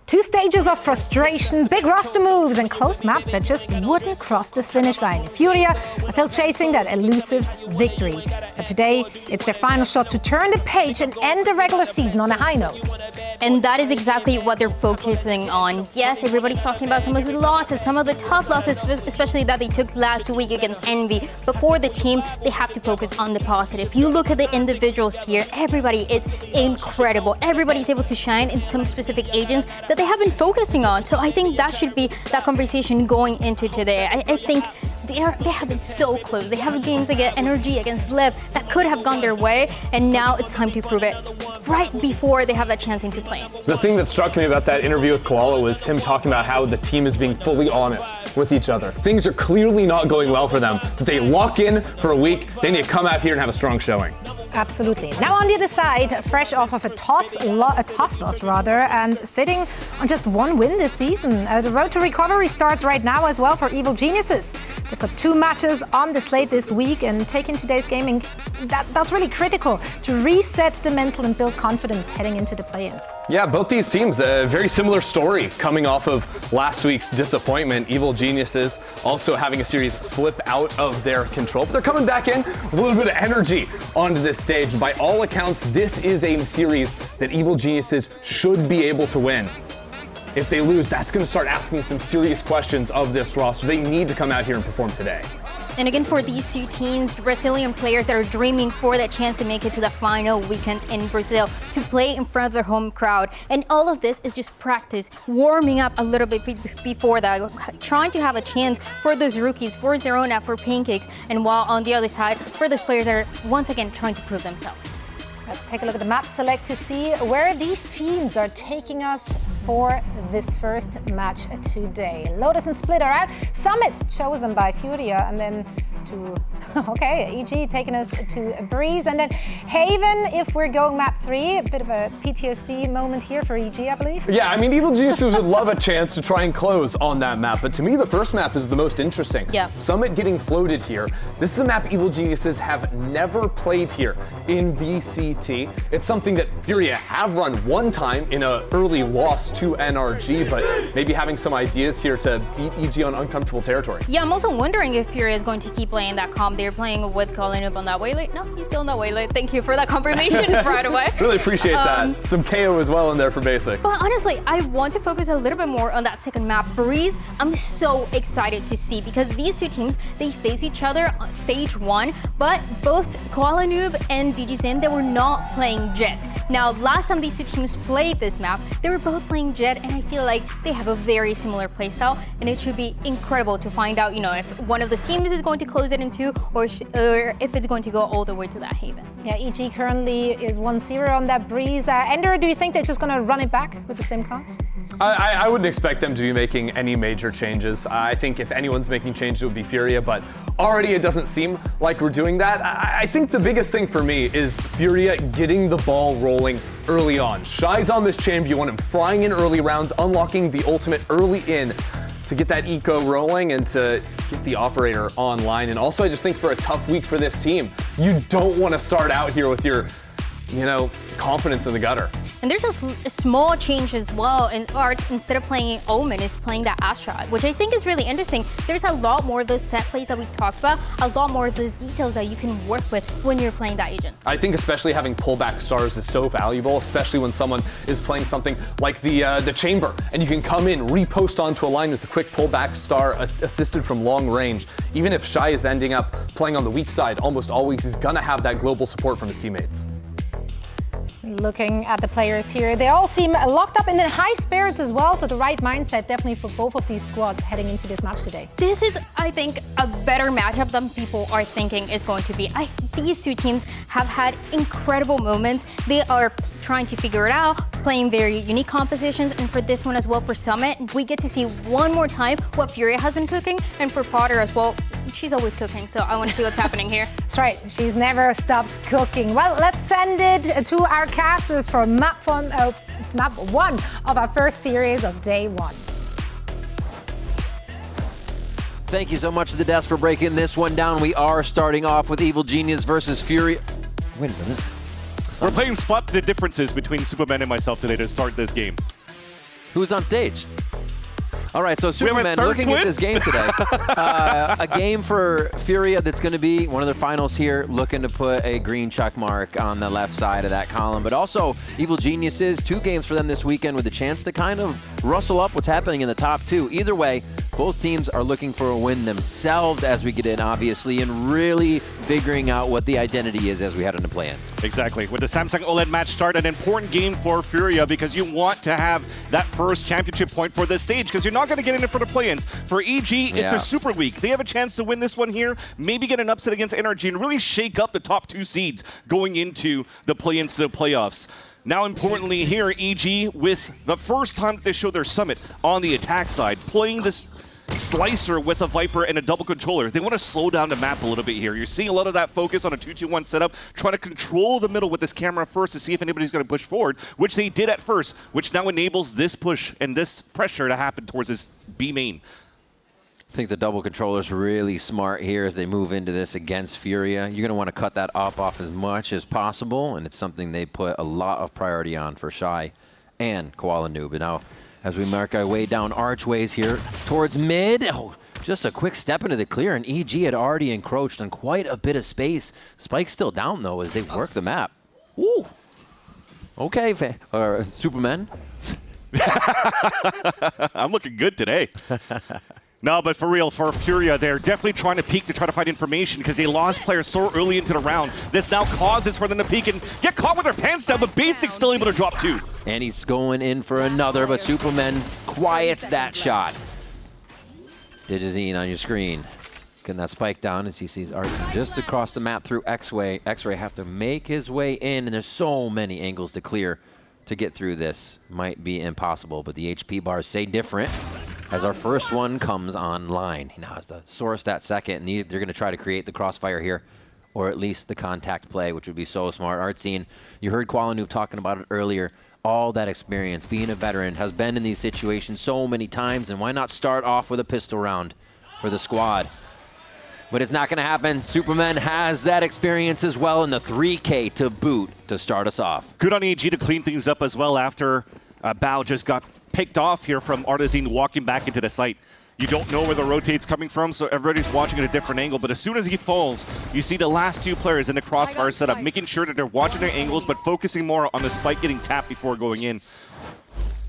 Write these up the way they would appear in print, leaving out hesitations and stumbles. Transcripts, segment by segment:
2 stages of frustration, big roster moves, and close maps that just wouldn't cross the finish line. Furia are still chasing that elusive victory. But today, it's their final shot to turn the page and end the regular season on a high note. And that is exactly what they're focusing on. Yes, everybody's talking about some of the losses, some of the tough losses, especially that they took last week against Envy. But for the team, they have to focus on the positive. If you look at the individuals here, everybody is incredible. Everybody's able to shine in some specific agents that they have been focusing on. So I think that should be that conversation going into today. I think they have been so close. They have games against Energy, against Lev that could have gone their way, and now it's time to prove it right before they have that chance into playing. The thing that struck me about that interview with Koala was him talking about how the team is being fully honest with each other. Things are clearly not going well for them, that they lock in for a week, they need to come out here and have a strong showing. Absolutely. Now on the other side, fresh off of a tough loss, and sitting on just 1 win this season. The road to recovery starts right now as well for Evil Geniuses. They've got 2 matches on the slate this week, and taking today's gaming, that's really critical to reset the mental and build confidence heading into the play-ins. Yeah, both these teams, a very similar story coming off of last week's disappointment. Evil Geniuses also having a series slip out of their control, but they're coming back in with a little bit of energy onto this stage. By all accounts, this is a series that Evil Geniuses should be able to win. If they lose, that's going to start asking some serious questions of this roster. They need to come out here and perform today. And again, for these 2 teams, Brazilian players that are dreaming for that chance to make it to the final weekend in Brazil, to play in front of their home crowd. And all of this is just practice, warming up a little bit before that, trying to have a chance for those rookies, for Zerona, for Pancakes, and while on the other side, for those players that are once again trying to prove themselves. Let's take a look at the map select to see where these teams are taking us for this first match today. Lotus and Split are out. Summit chosen by Furia, and then to EG taking us to Breeze, and then Haven if we're going map 3. A bit of a PTSD moment here for EG, I believe. Yeah, I mean, Evil Geniuses would love a chance to try and close on that map, but to me the first map is the most interesting. Yeah. Summit getting floated here. This is a map Evil Geniuses have never played here in VCT. It's something that Furia have run 1 time in an early loss to NRG, but maybe having some ideas here to beat EG on uncomfortable territory. Yeah, I'm also wondering if Furia is going to keep playing that comp. They're playing with calling up on that waylay. No, he's still on that waylay. Thank you for that confirmation right away. Really appreciate that. Some KO as well in there for basic. But honestly, I want to focus a little bit more on that second map, Breeze. I'm so excited to see, because these 2 teams, they face each other on stage 1, but both Koala Noob and DGSin, they were not playing Jet. Now, last time these 2 teams played this map, they were both playing Jet, and I feel like they have a very similar playstyle, and it should be incredible to find out, if one of those teams is going to close it in 2, or if it's going to go all the way to that Haven. Yeah, EG currently is 1-0 on that Breeze. Ender, do you think they're just going to run it back with the same cards? I wouldn't expect them to be making any major changes. I think if anyone's making changes, it would be Furia, but already it doesn't seem like we're doing that. I think the biggest thing for me is Furia getting the ball rolling early on. Shy's on this champ, you want him flying in early rounds, unlocking the ultimate early in to get that eco rolling and to get the operator online. And also I just think for a tough week for this team, you don't want to start out here with your confidence in the gutter. And there's a small change as well in Art. Instead of playing Omen, is playing that Astra, which I think is really interesting. There's a lot more of those set plays that we talked about, a lot more of those details that you can work with when you're playing that agent. I think especially having pullback stars is so valuable, especially when someone is playing something like the Chamber, and you can come in, repost onto a line with a quick pullback star assisted from long range. Even if Shy is ending up playing on the weak side, almost always he's gonna have that global support from his teammates. Looking at the players here, they all seem locked up and in high spirits as well, so the right mindset definitely for both of these squads heading into this match today. This is, I think, a better matchup than people are thinking is going to be. These 2 teams have had incredible moments. They are trying to figure it out, playing very unique compositions, and for this one as well, for Summit, we get to see one more time what Furia has been cooking, and for Potter as well, she's always cooking, so I want to see what's happening here. That's right, she's never stopped cooking. Well, let's send it to our casters for map 1 of our first series of day 1. Thank you so much to the desk for breaking this one down. We are starting off with Evil Genius versus Furia. Wait a minute. We're playing Spot the differences between Superman and myself today to start this game. Who's on stage? All right, so Superman, looking at this game today, a game for Furia that's going to be one of the finals here, looking to put a green check mark on the left side of that column. But also, Evil Geniuses, 2 games for them this weekend with a chance to kind of rustle up what's happening in the top 2. Either way, both teams are looking for a win themselves as we get in, obviously, and really figuring out what the identity is as we head into play-ins. Exactly. With the Samsung OLED match start, an important game for Furia because you want to have that first championship point for this stage because you're not going to get in it for the play-ins. For EG, it's a super week. They have a chance to win this one here, maybe get an upset against NRG and really shake up the top 2 seeds going into the play-ins to the playoffs. Now, importantly here, EG, with the first time that they show their summit on the attack side, playing this slicer with a Viper and a double controller. They want to slow down the map a little bit here. You're seeing a lot of that focus on a 2-2-1 setup, trying to control the middle with this camera first to see if anybody's going to push forward, which they did at first, which now enables this push and this pressure to happen towards this B main. I think the double controller's really smart here as they move into this against Furia. You're going to want to cut that off as much as possible, and it's something they put a lot of priority on for Shy and Koala Noob. But now, as we mark our way down archways here towards mid, just a quick step into the clear, and EG had already encroached on quite a bit of space. Spike's still down, though, as they work the map. Ooh. Okay, Superman. I'm looking good today. No, but for real, for Furia, they're definitely trying to peek to try to find information because they lost players so early into the round. This now causes for them to peek and get caught with their pants down, but Basic's still able to drop 2. And he's going in for another, but Superman quiets that shot. Digizine on your screen. Getting that spike down as he sees Artsy just across the map through X-Ray. X-Ray have to make his way in, and there's so many angles to clear to get through this. Might be impossible, but the HP bars say different as our first one comes online. He now has to source that second, and they're going to try to create the crossfire here, or at least the contact play, which would be so smart. Artsy, you heard Koala Noob talking about it earlier. All that experience, being a veteran, has been in these situations so many times, and why not start off with a pistol round for the squad? But it's not going to happen. Superman has that experience as well, and the 3K to boot to start us off. Good on EG to clean things up as well after Bao just got picked off here from Artazine walking back into the site. You don't know where the rotate's coming from, so everybody's watching at a different angle. But as soon as he falls, you see the last 2 players in the crossfire setup, making sure that they're watching their angles, but focusing more on the spike getting tapped before going in.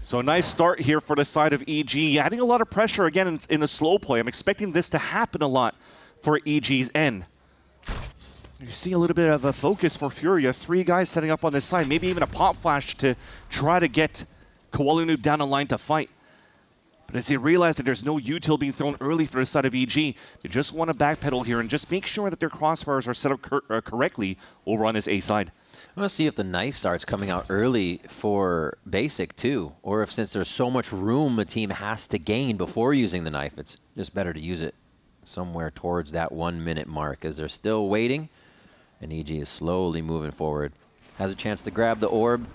So a nice start here for the side of EG, adding a lot of pressure again in the slow play. I'm expecting this to happen a lot for EG's end. You see a little bit of a focus for Furia. 3 guys setting up on this side, maybe even a pop flash to try to get Koala Noob down the line to fight. But as they realize that there's no util being thrown early for the side of EG, they just want to backpedal here and just make sure that their crossfires are set up correctly over on this A side. I want to see if the knife starts coming out early for Basic too, or if since there's so much room a team has to gain before using the knife, it's just better to use it somewhere towards that 1-minute mark as they're still waiting, and EG is slowly moving forward. Has a chance to grab the orb,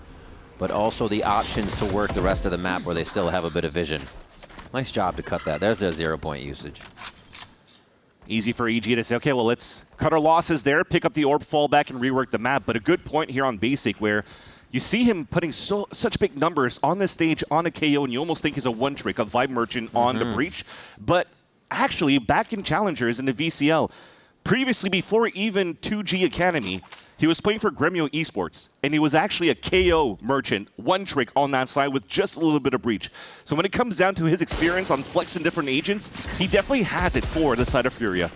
but also the options to work the rest of the map where they still have a bit of vision. Nice job to cut that. There's their 0-point usage. Easy for EG to say, okay, well, let's cut our losses there, pick up the orb, fall back, and rework the map. But a good point here on Basic where you see him putting such big numbers on this stage on a KO, and you almost think he's a one-trick, a Vibe Merchant on the breach. But actually, back in Challengers in the VCL, previously before even 2G Academy, he was playing for Gremio Esports, and he was actually a KO merchant, one trick on that side with just a little bit of breach. So when it comes down to his experience on flexing different agents, he definitely has it for the side of Furia.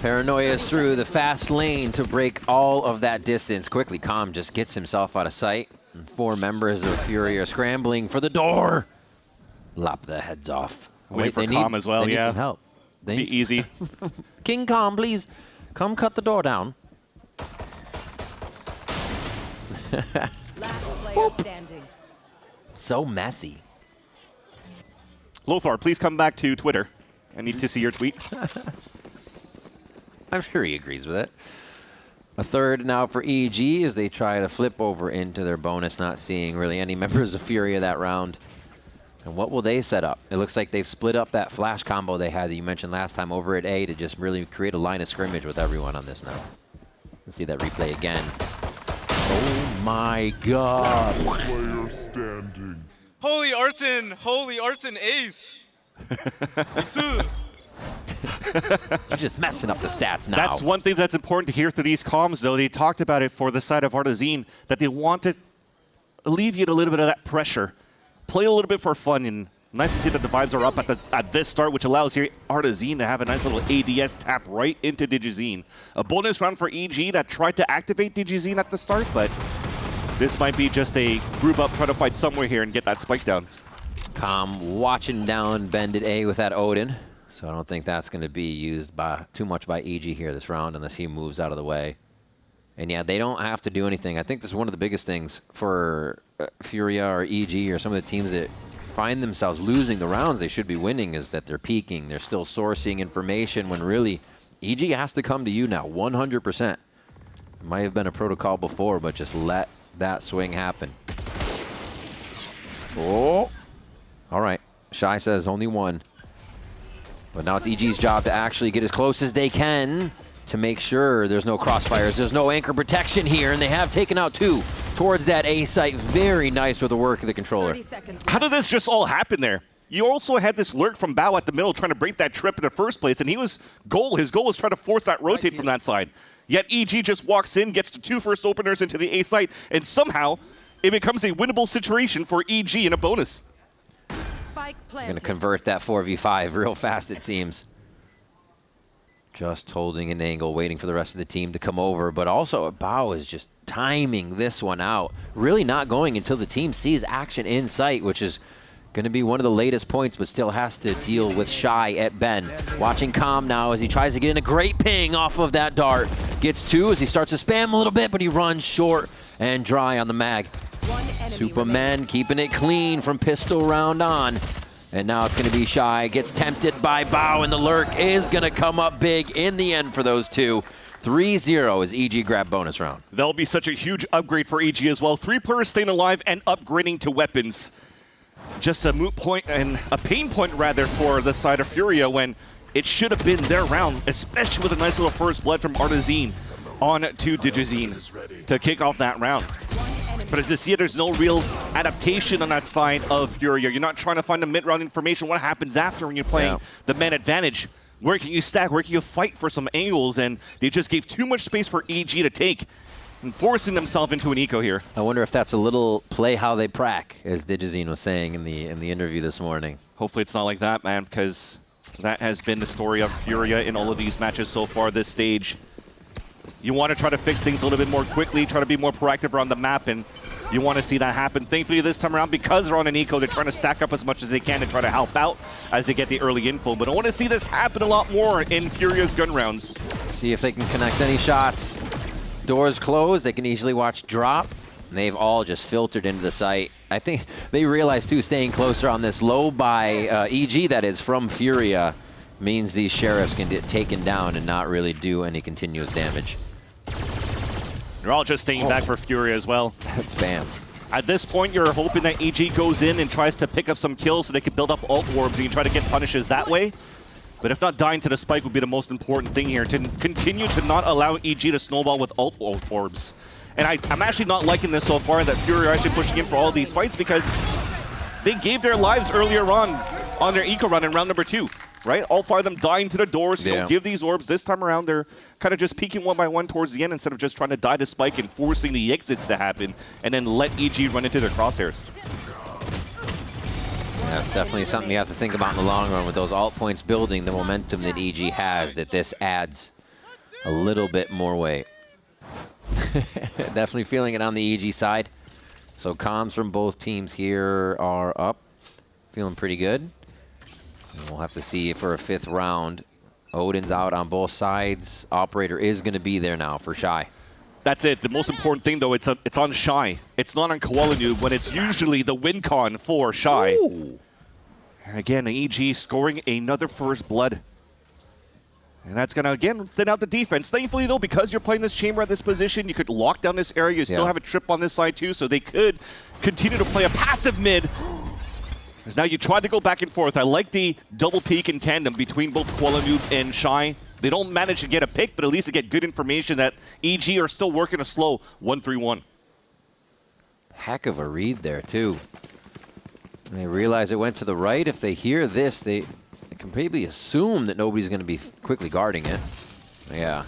Paranoia is through the fast lane to break all of that distance. Quickly, Calm just gets himself out of sight. And 4 members of Furia are scrambling for the door. Lop the heads off. Waiting for Calm as well, they need some help. Be easy. King Calm, please come cut the door down. So messy. Lothar, please come back to Twitter. I need to see your tweet. I'm sure he agrees with it. A third now for EG as they try to flip over into their bonus, not seeing really any members of Furia that round. And what will they set up? It looks like they've split up that flash combo they had that you mentioned last time over at A to just really create a line of scrimmage with everyone on this now. Let's see that replay again. Oh my God. Player standing. Holy Arton ace. You're just messing up the stats now. That's one thing that's important to hear through these comms, though. They talked about it for the side of Artezine, that they want to alleviate a little bit of that pressure. Play a little bit for fun, and nice to see that the vibes are up at this start, which allows here Artezine to have a nice little ADS tap right into Digizine. A bonus round for EG that tried to activate Digizine at the start, but this might be just a group up, try to fight somewhere here and get that spike down. Com watching down Bended A with that Odin. So I don't think that's going to be used too much by EG here this round unless he moves out of the way. And yeah, they don't have to do anything. I think this is one of the biggest things for Furia or EG or some of the teams that find themselves losing the rounds they should be winning is that they're peeking. They're still sourcing information when really EG has to come to you now 100%. It might have been a protocol before, but just let that swing happen. Oh, all right. Shy says only one. But now it's EG's job to actually get as close as they can to make sure there's no crossfires. There's no anchor protection here, and they have taken out 2 towards that A site. Very nice with the work of the controller. How did this just all happen there? You also had this lurk from Bao at the middle trying to break that trip in the first place, and his goal was trying to force that rotate from that side. Yet EG just walks in, gets the 2 first openers into the A site, and somehow it becomes a winnable situation for EG in a bonus. We're going to convert that 4v5 real fast, it seems. Just holding an angle, waiting for the rest of the team to come over. But also, Bao is just timing this one out. Really not going until the team sees action in sight, which is going to be one of the latest points, but still has to deal with Shy at Ben. Watching Com now as he tries to get in a great ping off of that dart. Gets 2 as he starts to spam a little bit, but he runs short and dry on the mag. Superman keeping it clean from pistol round on. And now it's going to be Shy. Gets tempted by Bao, and the lurk is going to come up big in the end for those 2. 3-0 as EG grab bonus round. That'll be such a huge upgrade for EG as well. 3 players staying alive and upgrading to weapons. Just a moot point and a pain point, rather, for the side of Furia when it should have been their round, especially with a nice little first blood from Artezine on to Digizine to kick off that round. But as you see, there's no real adaptation on that side of Furia. You're not trying to find the mid-round information. What happens after when you're playing the man advantage? Where can you stack? Where can you fight for some angles? And they just gave too much space for EG to take and forcing themselves into an eco here. I wonder if that's a little play how they prac, as Digizine was saying in the interview this morning. Hopefully it's not like that, man, because that has been the story of Furia in all of these matches so far this stage. You want to try to fix things a little bit more quickly, try to be more proactive around the map, and you want to see that happen. Thankfully this time around, because they're on an eco, they're trying to stack up as much as they can and try to help out as they get the early info. But I want to see this happen a lot more in Furia's gun rounds. See if they can connect any shots. Doors closed, they can easily watch drop. And they've all just filtered into the site. I think they realize too, staying closer on this low by EG, that is, from Furia, means these sheriffs can get taken down and not really do any continuous damage. They're all just staying back for Furia as well. That's spam. At this point, you're hoping that EG goes in and tries to pick up some kills so they can build up ult orbs and you try to get punishes that way. But if not, dying to the spike would be the most important thing here, to continue to not allow EG to snowball with ult orbs. And I'm actually not liking this so far, that Furia are actually pushing in for all these fights, because they gave their lives earlier on their eco run in round number 2. Right? All 5 of them dying to the doors. Don't give these orbs. This time around, they're kind of just peeking one by one towards the end instead of just trying to die to spike and forcing the exits to happen and then let EG run into their crosshairs. Yeah, that's definitely something you have to think about in the long run with those alt points building, the momentum that EG has, that this adds a little bit more weight. Definitely feeling it on the EG side. So comms from both teams here are up. Feeling pretty good. And we'll have to see for a 5th round. Odin's out on both sides. Operator is going to be there now for Shy. That's it. The most important thing, though, it's on Shy. It's not on Koala Noob when it's usually the win con for Shy. Ooh. And again, EG scoring another first blood. And that's going to, again, thin out the defense. Thankfully, though, because you're playing this chamber at this position, you could lock down this area. You still have a trip on this side, too, so they could continue to play a passive mid. Because now you tried to go back and forth. I like the double peek in tandem between both Koala Noob and Shy. They don't manage to get a pick, but at least they get good information that EG are still working a slow 1-3-1. Heck of a read there, too. They realize it went to the right. If they hear this, they can maybe assume that nobody's going to be quickly guarding it. Yeah.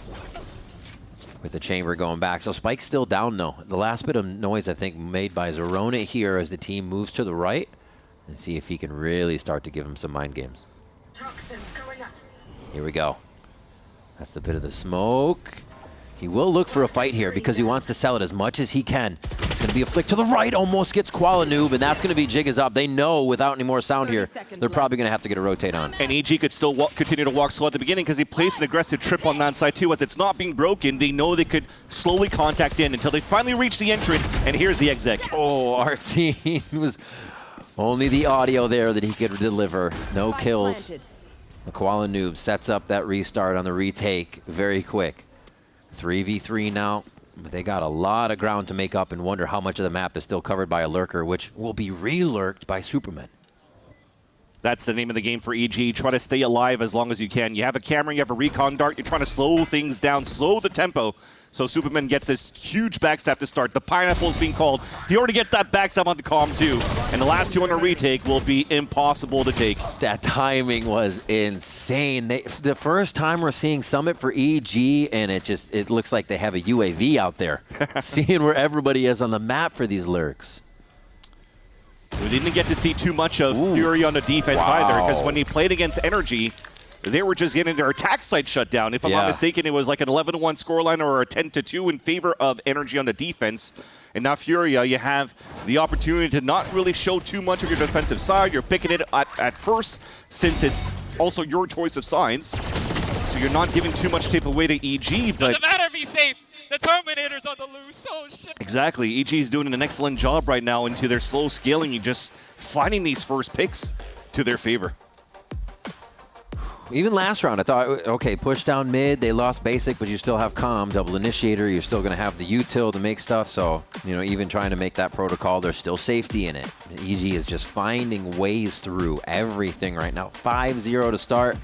With the chamber going back. So Spike's still down, though. The last bit of noise, I think, made by Zerona here as the team moves to the right. And see if he can really start to give him some mind games. Here we go. That's the bit of the smoke. He will look for a fight here because he wants to sell it as much as he can. It's going to be a flick to the right, almost gets Noob, and that's going to be Jig is up. They know without any more sound here, they're probably going to have to get a rotate on. And EG could still continue to walk slow at the beginning because he placed an aggressive trip on that side too. As it's not being broken, they know they could slowly contact in until they finally reach the entrance, and here's the exec. Oh, Artine was only the audio there that he could deliver. No kills. Noob sets up that restart on the retake very quick. 3v3 now, but they got a lot of ground to make up and wonder how much of the map is still covered by a lurker, which will be re-lurked by Superman. That's the name of the game for EG. Try to stay alive as long as you can. You have a camera, you have a recon dart, you're trying to slow things down, slow the tempo. So Superman gets this huge backstab to start. The pineapple is being called. He already gets that backstab on the comm too. And the last two on a retake will be impossible to take. That timing was insane. The first time we're seeing Summit for EG, and it looks like they have a UAV out there. Seeing where everybody is on the map for these lurks. We didn't get to see too much of Fury on the defense either, because when he played against Energy, they were just getting their attack site shut down. If I'm not mistaken, it was like an 11-1 scoreline or a 10-2 in favor of Energy on the defense. And now Furia, you have the opportunity to not really show too much of your defensive side. You're picking it at first, since it's also your choice of sides. So you're not giving too much tape away to EG, but... Doesn't matter, be safe. The Terminator's on the loose. Oh, shit. Exactly. EG is doing an excellent job right now into their slow scaling and just finding these first picks to their favor. Even last round, I thought, okay, push down mid, they lost basic, but you still have comm, double initiator, you're still going to have the util to make stuff, so, you know, even trying to make that protocol, there's still safety in it. EG is just finding ways through everything right now. 5-0 to start,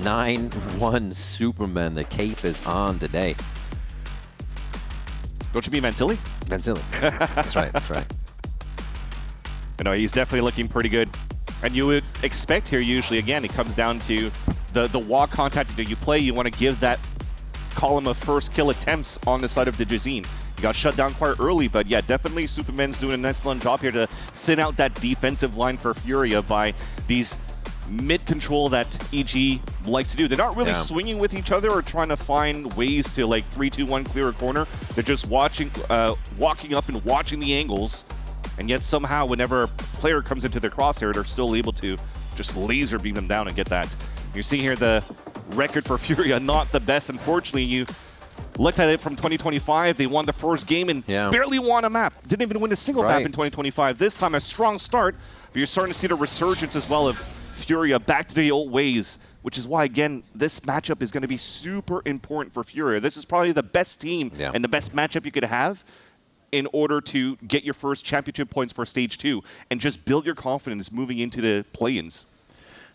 9-1 Superman. The cape is on today. Don't you mean Vansili? Vansili. That's right, that's right. I know, he's definitely looking pretty good. And you would expect here, usually, again, it comes down to the walk contact that you play. You want to give that column of first kill attempts on the side of the Jazine. He got shut down quite early, but yeah, definitely Superman's doing an excellent job here to thin out that defensive line for Furia by these mid-control that EG likes to do. They're not really swinging with each other or trying to find ways to, like, 3-2-1 clear a corner. They're just walking up and watching the angles. And yet somehow whenever a player comes into their crosshair, they're still able to just laser beam them down and get that. You see here the record for Furia, not the best. Unfortunately, you looked at it from 2025. They won the first game and barely won a map. Didn't even win a single map in 2025. This time a strong start, but you're starting to see the resurgence as well of Furia back to the old ways, which is why, again, this matchup is going to be super important for Furia. This is probably the best team and the best matchup you could have in order to get your first championship points for Stage 2 and just build your confidence moving into the play-ins.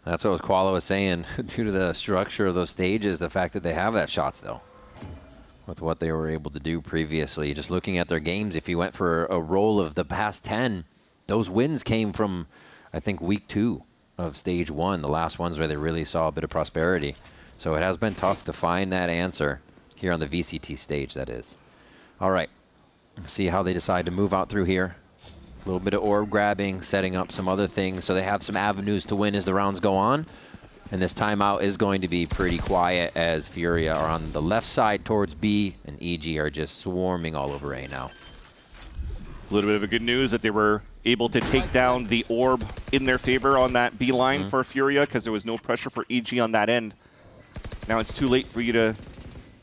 That's what Koala was saying, due to the structure of those stages, the fact that they have that shots, though, with what they were able to do previously. Just looking at their games, if you went for a roll of the past 10, those wins came from, I think, week 2 of Stage 1, the last ones where they really saw a bit of prosperity. So it has been tough to find that answer here on the VCT stage, that is. All right. See how they decide to move out through here. A little bit of orb grabbing, setting up some other things, so they have some avenues to win as the rounds go on. And this timeout is going to be pretty quiet as Furia are on the left side towards B, and EG are just swarming all over A now. A little bit of a good news that they were able to take down the orb in their favor on that B line for Furia, because there was no pressure for EG on that end. Now it's too late for you to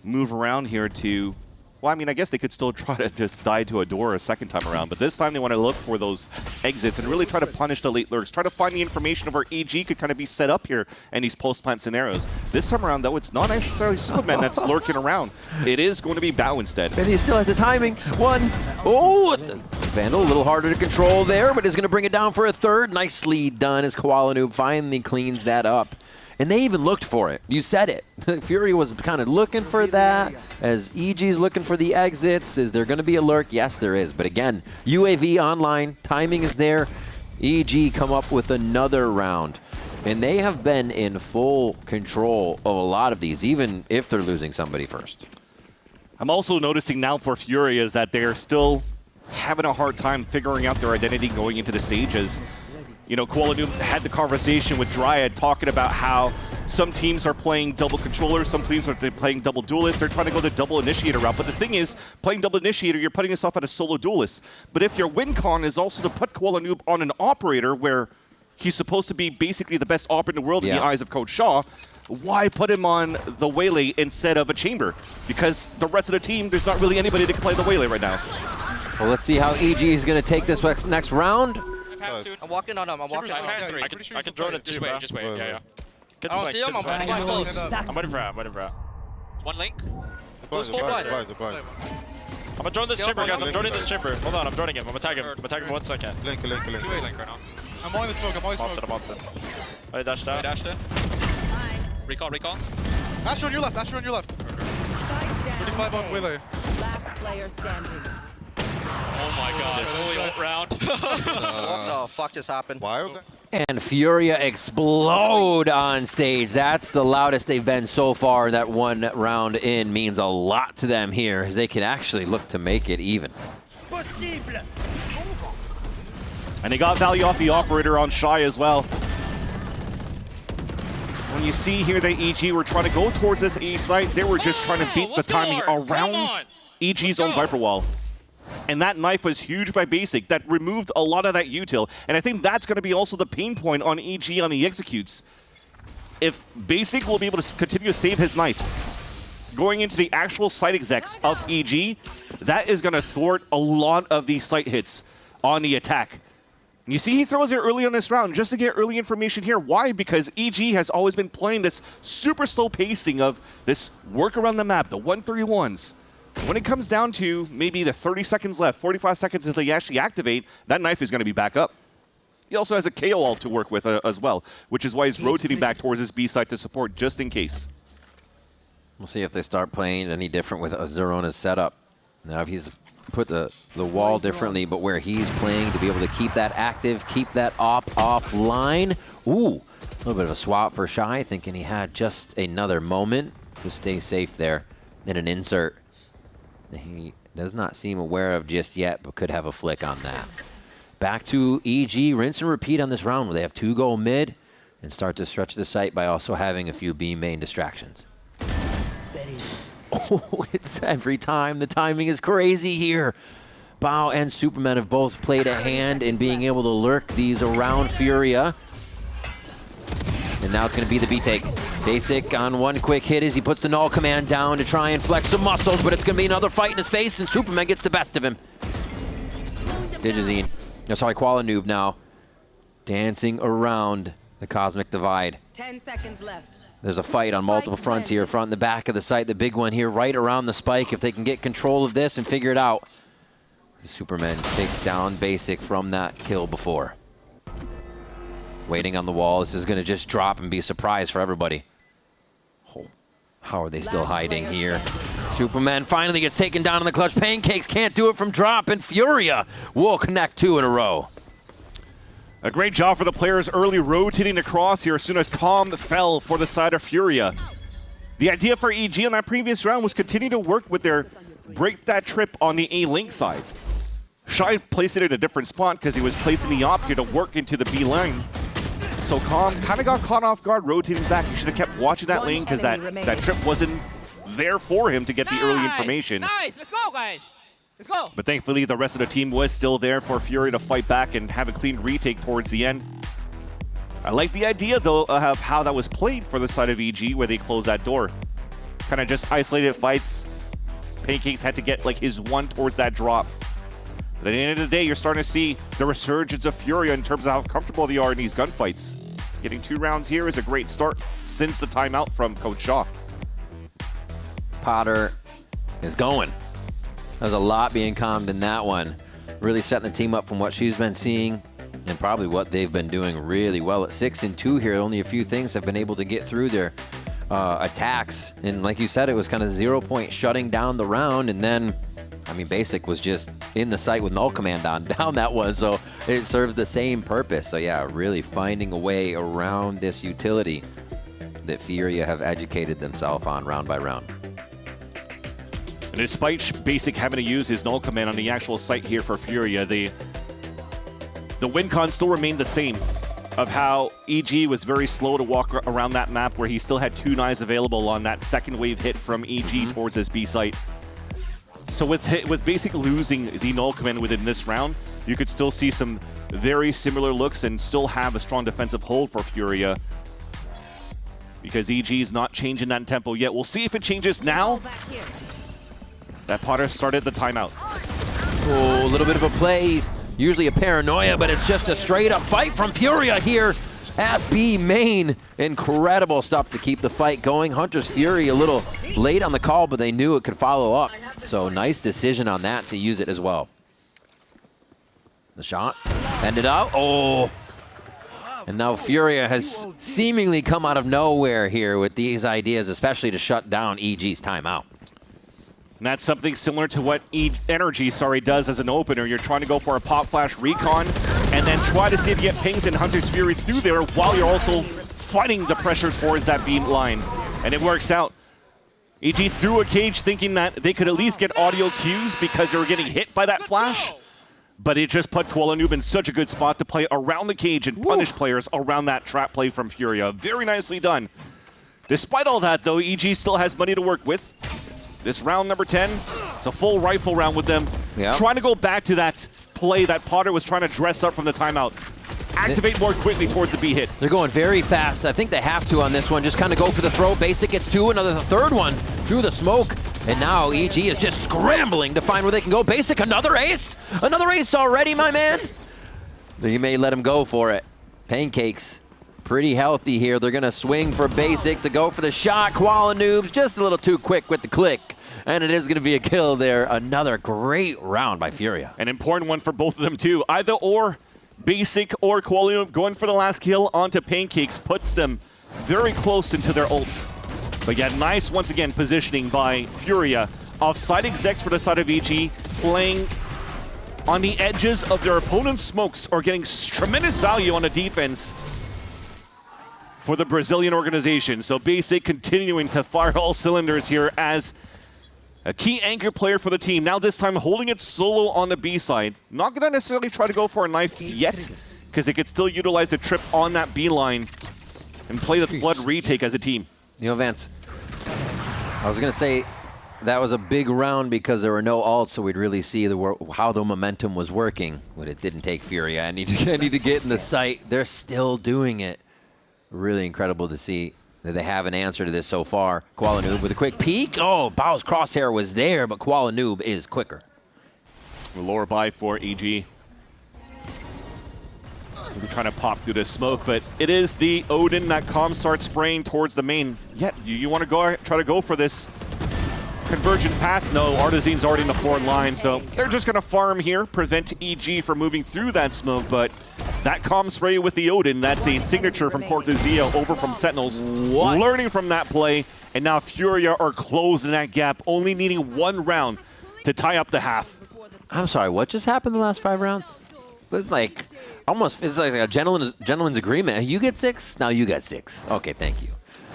move around here to... Well, I mean, I guess they could still try to just die to a door a second time around, but this time they want to look for those exits and really try to punish the late lurks, try to find the information of where EG could kind of be set up here in these post-plant scenarios. This time around, though, it's not necessarily Superman that's lurking around. It is going to be Bao instead. And he still has the timing. One. Oh, Vandal a little harder to control there, but is going to bring it down for a third. Nicely done as Koala Noob finally cleans that up. And they even looked for it. You said it. Fury was kind of looking for that. As EG's looking for the exits, is there going to be a lurk? Yes, there is. But again, UAV online, timing is there. EG come up with another round. And they have been in full control of a lot of these, even if they're losing somebody first. I'm also noticing now for Fury is that they're still having a hard time figuring out their identity going into the stages. You know, Kuala Lumpur had the conversation with Dryad talking about how some teams are playing double controllers, some teams are playing double duelist. They're trying to go the double initiator route. But the thing is, playing double initiator, you're putting yourself at a solo duelist. But if your win con is also to put Kuala Lumpur on an operator where he's supposed to be basically the best operator in the world in the eyes of Coach Shaw, why put him on the Waylay instead of a Chamber? Because the rest of the team, there's not really anybody that can play the Waylay right now. Well, let's see how EG is going to take this next round. I'm walking on him. I'm walking on him. I can drone it too, bro. Just wait. Yeah. I don't see him. I'm running close. I'm waiting for that. One link. Blind. I'm gonna drone this chamber, guys. I'm droning this chamber. Hold on, I'm droning him. I'm attacking him. 1 second. Link. 2A link right now. I'm on the smoke. I'm off it. I dashed out. Recall. Asher on your left. 35 on Willie. Last player standing. Oh my god. Holy ult round. What the fuck just happened? Wild. And Furia explode on stage. That's the loudest they've been so far. That one round in means a lot to them here, as they can actually look to make it even. And they got value off the operator on Shy as well. When you see here that EG were trying to go towards this A site, they were just trying to beat the timing around EG's own Viper Wall. And that knife was huge by Basic. That removed a lot of that util. And I think that's going to be also the pain point on EG on the executes. If Basic will be able to continue to save his knife, going into the actual site execs of EG, that is going to thwart a lot of these site hits on the attack. And you see he throws it early on this round just to get early information here. Why? Because EG has always been playing this super slow pacing of this work around the map, the 131s. When it comes down to maybe the 30 seconds left, 45 seconds until they actually activate, that knife is going to be back up. He also has a KO ult to work with as well, which is why he's rotating back towards his B site to support just in case. We'll see if they start playing any different with Zerona's setup. Now, if he's put the wall differently, but where he's playing to be able to keep that active, keep that offline. Ooh, a little bit of a swap for Shy, thinking he had just another moment to stay safe there in an insert. He does not seem aware of just yet, but could have a flick on that. Back to EG, rinse and repeat on this round where they have 2 go mid and start to stretch the site by also having a few B main distractions. Oh, it's every time. The timing is crazy here. Bao and Superman have both played a hand in being able to lurk these around Furia. And now it's going to be the B-take. Basic on one quick hit as he puts the null command down to try and flex some muscles, but it's going to be another fight in his face, and Superman gets the best of him. Digizine, Kuala Noob now, dancing around the Cosmic Divide. 10 seconds left. There's a fight on multiple fronts here, front and the back of the site. The big one here right around the spike. If they can get control of this and figure it out. Superman takes down Basic from that kill before. Waiting on the wall. This is going to just drop and be a surprise for everybody. Oh, how are they still hiding here? Superman finally gets taken down in the clutch. Pancakes can't do it from drop, and Furia will connect 2 in a row. A great job for the players early rotating across here as soon as Calm fell for the side of Furia. The idea for EG on that previous round was continue to work with their break that trip on the A-Link side. Shy placed it in a different spot because he was placing the op here to work into the B line. So Calm kind of got caught off guard rotating back. He should have kept watching that lane because that trip wasn't there for him to get the early information. Nice, let's go guys. Let's go. But thankfully, the rest of the team was still there for Fury to fight back and have a clean retake towards the end. I like the idea, though, of how that was played for the side of EG, where they closed that door. Kind of just isolated fights. Pancakes had to get like his one towards that drop. But at the end of the day, you're starting to see the resurgence of Fury in terms of how comfortable they are in these gunfights. Getting 2 rounds here is a great start since the timeout from Coach Shaw. Potter is going. There's a lot being calmed in that one. Really setting the team up from what she's been seeing and probably what they've been doing really well at 6-2 here. Only a few things have been able to get through their attacks. And like you said, it was kind of 0 point shutting down the round, and then I mean, Basic was just in the site with null command on down that one, so it serves the same purpose. So yeah, really finding a way around this utility that Furia have educated themselves on round by round. And despite Basic having to use his null command on the actual site here for Furia, the win con still remained the same, of how EG was very slow to walk around that map, where he still had 2 knives available on that second wave hit from EG towards his B site. So with Basic losing the null command within this round, you could still see some very similar looks and still have a strong defensive hold for Furia, because EG is not changing that tempo yet. We'll see if it changes now. That Potter started the timeout. Oh, a little bit of a play. Usually a paranoia, but it's just a straight-up fight from Furia here at B main. Incredible stuff to keep the fight going. Hunter's Fury a little late on the call, but they knew it could follow up. So nice decision on that to use it as well. The shot ended up. Oh! And now Furia has seemingly come out of nowhere here with these ideas, especially to shut down EG's timeout. And that's something similar to what Energy does as an opener. You're trying to go for a pop flash recon and then try to see if you get pings and Hunter's Fury through there while you're also fighting the pressure towards that beam line. And it works out. EG threw a cage thinking that they could at least get audio cues because they were getting hit by that flash. But it just put Koala Noob in such a good spot to play around the cage and punish players around that trap play from Furia. Very nicely done. Despite all that, though, EG still has money to work with. This round number 10, it's a full rifle round with them. Yep. Trying to go back to that play that Potter was trying to dress up from the timeout. Activate more quickly towards the B hit. They're going very fast. I think they have to on this one. Just kind of go for the throw. Basic gets 2, another third one through the smoke. And now EG is just scrambling to find where they can go. Basic, another ace? Another ace already, my man? You may let him go for it. Pancakes, pretty healthy here. They're going to swing for Basic to go for the shot. Koala Noobs just a little too quick with the click. And it is going to be a kill there. Another great round by Furia. An important one for both of them, too. Either or, Basic or Koala Noob going for the last kill onto Pancakes puts them very close into their ults. But yeah, nice, once again, positioning by Furia. Offside execs for the side of EG, playing on the edges of their opponent's smokes, or getting tremendous value on the defense for the Brazilian organization. So Basic continuing to fire all cylinders here as a key anchor player for the team. Now this time holding it solo on the B side. Not going to necessarily try to go for a knife yet, because they could still utilize the trip on that B line and play the Flood retake as a team. You know, Vance, I was going to say that was a big round because there were no ults, so we'd really see how the momentum was working. But it didn't take Fury. I need to get in the site. They're still doing it. Really incredible to see that they have an answer to this so far. Koala Noob with a quick peek. Oh, Bao's crosshair was there, but Koala Noob is quicker. Lower buy for EG. We're trying to pop through the smoke, but it is the Odin that Calm starts spraying towards the main. Yeah, you want to try to go for this convergent path? No, Artizane's already in the forward line, so they're just going to farm here, prevent EG from moving through that smoke, but that Calm spray with the Odin, that's a signature from Cortezia over from Sentinels. Learning from that play, and now Furia are closing that gap, only needing 1 round to tie up the half. I'm sorry, what just happened the last 5 rounds? It's like it's like a gentleman's agreement. You get 6, now you get 6. Okay, thank you.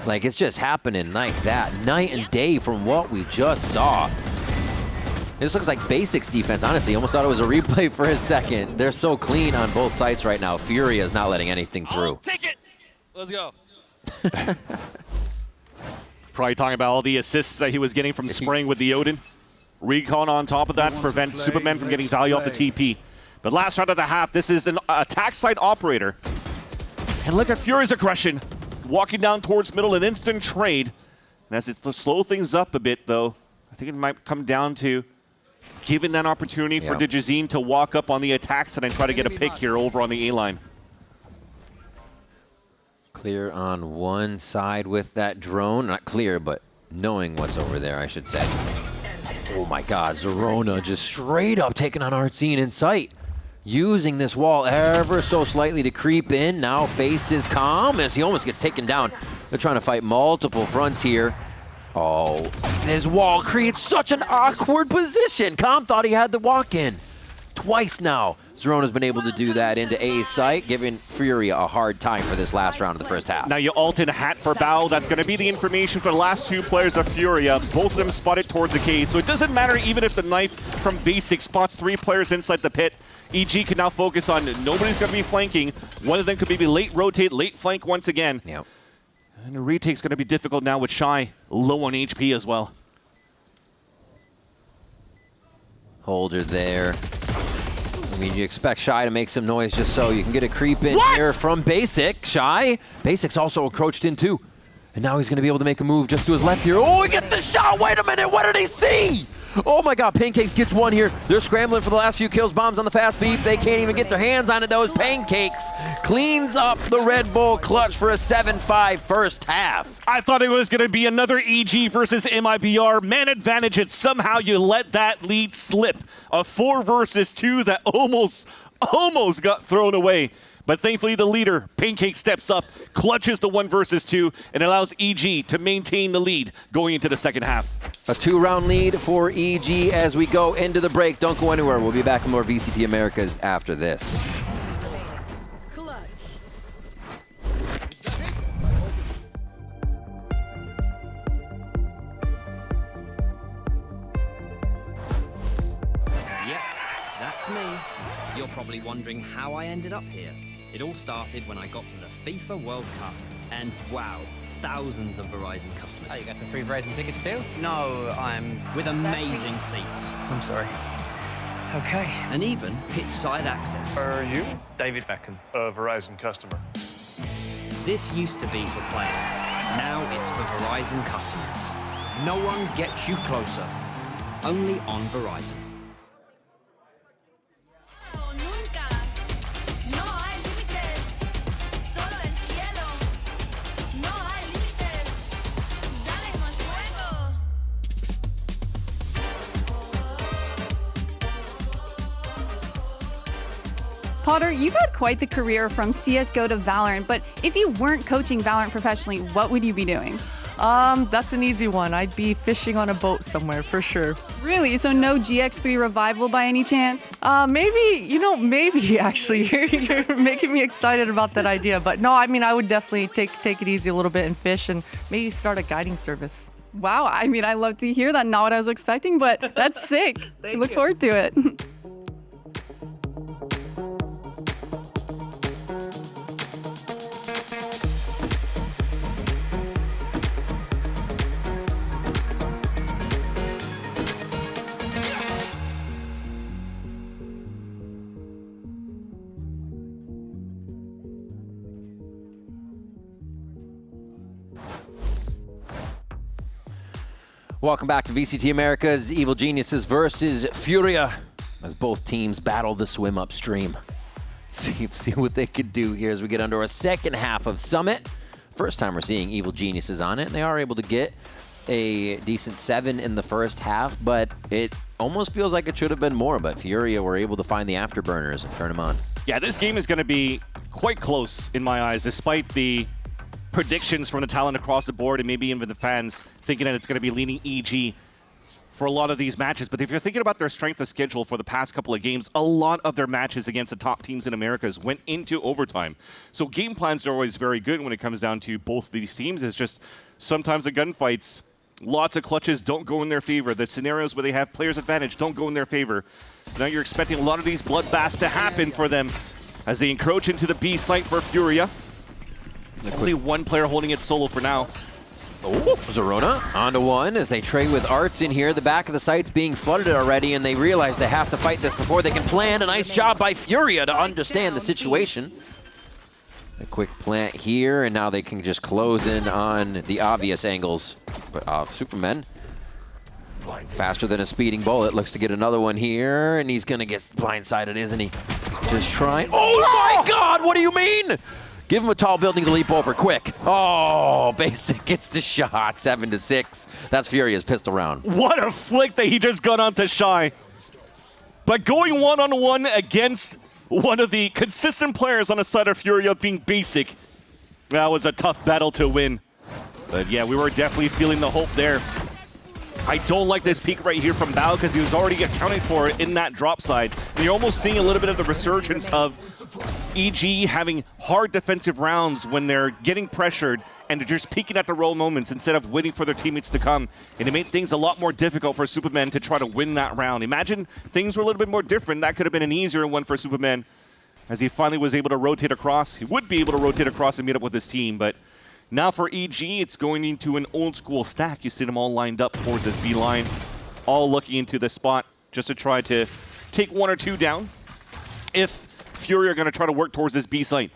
Like, it's just happening like that, night and day from what we just saw. This looks like Basic's defense, honestly. Almost thought it was a replay for a second. They're so clean on both sides right now. Furia is not letting anything through. Take it! Let's go. Probably talking about all the assists that he was getting from spraying with the Odin. Recon on top of that, prevent Superman from getting value off the TP. But last round of the half, this is an attack side operator. And look at Fury's aggression. Walking down towards middle, an instant trade. And as it slow things up a bit, though, I think it might come down to giving that opportunity for Digizine to walk up on the attack side and try to get a pick here over on the A-line. Clear on one side with that drone. Not clear, but knowing what's over there, I should say. Oh my God, Zerona just straight up taking on Artsine in sight. Using this wall ever so slightly to creep in. Now faces Calm as he almost gets taken down. They're trying to fight multiple fronts here. Oh, his wall creates such an awkward position. Com thought he had the walk-in. Twice now, Zerona's been able to do that into A site, giving Furia a hard time for this last round of the first half. Now you ult in hat for Bao. That's going to be the information for the last 2 players of Furia. Both of them spotted towards the cave. So it doesn't matter even if the knife from Basic spots 3 players inside the pit. EG can now focus on nobody's going to be flanking. One of them could maybe late rotate, late flank once again. Yep. And the retake's going to be difficult now with Shy low on HP as well. Hold her there. I mean, you expect Shy to make some noise just so you can get a creep in here from Basic. Shy. Basic's also encroached in too. And now he's going to be able to make a move just to his left here. Oh, he gets the shot. Wait a minute. What did he see? Oh my God, Pancakes gets one here. They're scrambling for the last few kills. Bombs on the fast beat. They can't even get their hands on it. Those Pancakes cleans up the Red Bull clutch for a 7-5 first half. I thought it was going to be another EG versus MIBR. Man advantage, and somehow you let that lead slip. A 4 versus 2 that almost got thrown away. But thankfully the leader, Pancake, steps up, clutches the 1 versus 2, and allows EG to maintain the lead going into the second half. A 2-round lead for EG as we go into the break. Don't go anywhere. We'll be back with more VCT Americas after this. Yep, that's me. You're probably wondering how I ended up here. It all started when I got to the FIFA World Cup, and wow, thousands of Verizon customers. Oh, you got the free Verizon tickets too? No, I'm with amazing seats. I'm sorry. Okay. And even pitch-side access. Are you? David Beckham, a Verizon customer. This used to be for players. Now it's for Verizon customers. No one gets you closer. Only on Verizon. Potter, you've had quite the career from CSGO to Valorant, but if you weren't coaching Valorant professionally, what would you be doing? That's an easy one. I'd be fishing on a boat somewhere, for sure. Really? So no GX3 revival by any chance? Maybe actually. You're making me excited about that idea. But no, I mean, I would definitely take it easy a little bit and fish and maybe start a guiding service. Wow, I mean, I love to hear that. Not what I was expecting, but that's sick. I look forward to it. Welcome back to VCT Americas Evil Geniuses versus Furia as both teams battle the swim upstream. See what they could do here as we get under our second half of Summit. First time we're seeing Evil Geniuses on it, and they are able to get a decent 7 in the first half, but it almost feels like it should have been more, but Furia were able to find the afterburners and turn them on. Yeah, this game is going to be quite close in my eyes, despite the predictions from the talent across the board and maybe even the fans thinking that it's going to be leaning EG for a lot of these matches. But if you're thinking about their strength of schedule for the past couple of games, a lot of their matches against the top teams in Americas went into overtime. So game plans are always very good when it comes down to both these teams. It's just sometimes the gunfights, lots of clutches don't go in their favor. The scenarios where they have players advantage don't go in their favor. So now you're expecting a lot of these bloodbaths to happen for them as they encroach into the B site for Furia. Only one player holding it solo for now. Oh, Zerona onto one as they trade with Arts in here. The back of the site's being flooded already, and they realize they have to fight this before they can plan. A nice job by Furia to understand the situation. A quick plant here, and now they can just close in on the obvious angles. But Superman, faster than a speeding bullet, looks to get another one here, and he's gonna get blindsided, isn't he? Just trying. Oh my God, what do you mean? Give him a tall building to leap over, quick. Oh, Basic gets the shot, 7-6. That's Furia's pistol round. What a flick that he just got onto Shy. But going one-on-one against one of the consistent players on the side of Furia being Basic, that was a tough battle to win. But yeah, we were definitely feeling the hope there. I don't like this peak right here from Bao because he was already accounting for it in that drop side. And you're almost seeing a little bit of the resurgence of EG having hard defensive rounds when they're getting pressured and they're just peeking at the roll moments instead of waiting for their teammates to come. And it made things a lot more difficult for Superman to try to win that round. Imagine things were a little bit more different. That could have been an easier one for Superman as he finally was able to rotate across. He would be able to rotate across and meet up with his team, but now for EG, it's going into an old school stack. You see them all lined up towards this B line, all looking into the spot just to try to take one or two down if Fury are going to try to work towards this B site.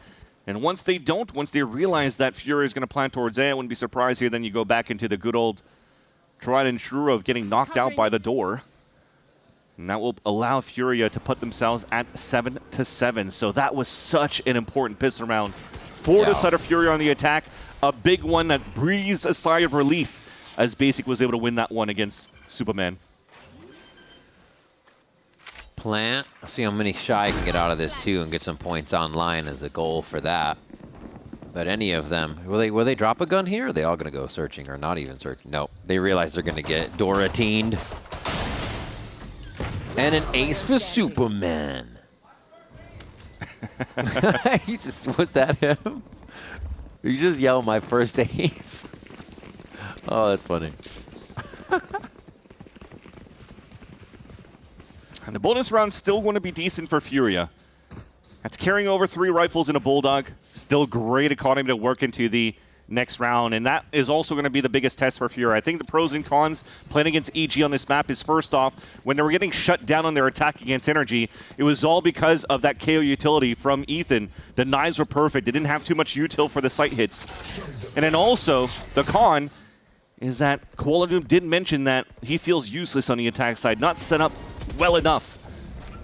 And once they don't, once they realize that Fury is going to plant towards A, I wouldn't be surprised here. Then you go back into the good old tried and true of getting knocked out by the door. And that will allow Furia to put themselves at 7-7. So that was such an important pistol round for the side of Furia on the attack. A big one that breathes a sigh of relief as Basic was able to win that one against Superman. Plant. See how many Shy can get out of this too and get some points online as a goal for that. But any of them, will they drop a gun here? Or are they all going to go searching or not even searching? No, they realize they're going to get Dora-teened. And an ace for Superman. Was that him? You just yell my first ace. Oh, that's funny. And the bonus round's still going to be decent for Furia. That's carrying over 3 rifles and a Bulldog. Still great economy to work into the next round, and that is also going to be the biggest test for Furia. I think the pros and cons playing against EG on this map is, first off, when they were getting shut down on their attack against Energy, it was all because of that KO utility from Ethan. The knives were perfect. They didn't have too much util for the sight hits. And then also, the con is that Koala Doom did mention that he feels useless on the attack side, not set up well enough.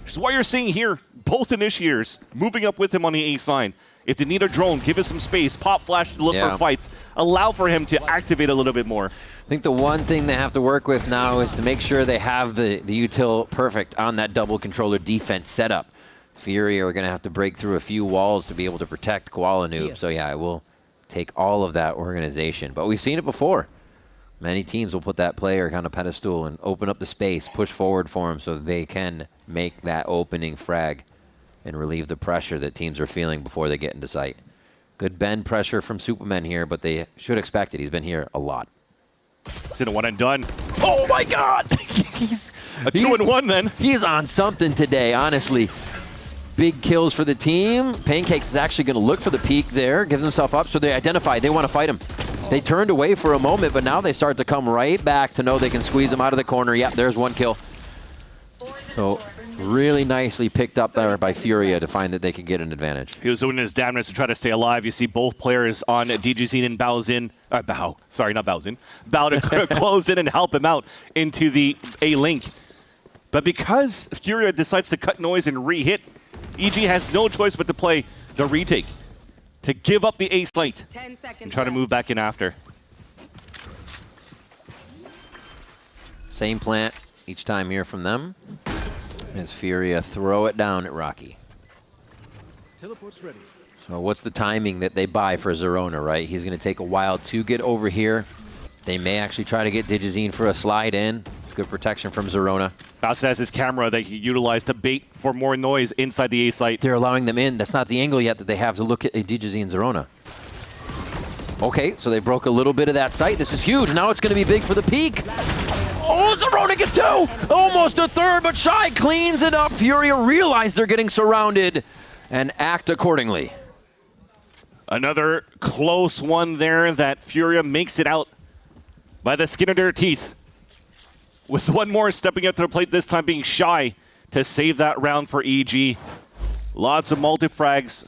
Which is why you're seeing here both initiators moving up with him on the ace line. If they need a drone, give us some space, pop flash to look for fights, allow for him to activate a little bit more. I think the one thing they have to work with now is to make sure they have the util perfect on that double controller defense setup. Fury are going to have to break through a few walls to be able to protect Koala Noob. So yeah, it will take all of that organization. But we've seen it before. Many teams will put that player on a pedestal and open up the space, push forward for him so that they can make that opening frag and relieve the pressure that teams are feeling before they get into sight. Good bend pressure from Superman here, but they should expect it. He's been here a lot. It's in a one and done. Oh my God! he's a 2-1 then. He's on something today, honestly. Big kills for the team. Pancakes is actually going to look for the peak there, gives himself up, so they identify. They want to fight him. They turned away for a moment, but now they start to come right back to know they can squeeze him out of the corner. Yep, there's one kill. So really nicely picked up there by Furia to find that they could get an advantage. He was doing his damnness to try to stay alive. You see both players on DJZ and Baozin. Sorry, not Baozin. Bao to close in and help him out into the A-Link. But because Furia decides to cut noise and re-hit, EG has no choice but to play the retake, to give up the A site and try to move back in after. Same plant each time here from them. As Furia throw it down at Rocky. Teleport's ready. So what's the timing that they buy for Zerona, right? He's going to take a while to get over here. They may actually try to get Digizine for a slide in. It's good protection from Zerona. Bowser has his camera that he utilized to bait for more noise inside the A site. They're allowing them in. That's not the angle yet that they have to look at Digizine and Zerona. Okay, so they broke a little bit of that site. This is huge. Now it's going to be big for the peak. Oh, Zerona gets 2! Almost a third, but Shy cleans it up. Furia realize they're getting surrounded and act accordingly. Another close one there that Furia makes it out by the skin of their teeth. With one more stepping up to the plate, this time being Shy to save that round for EG. Lots of multi-frags,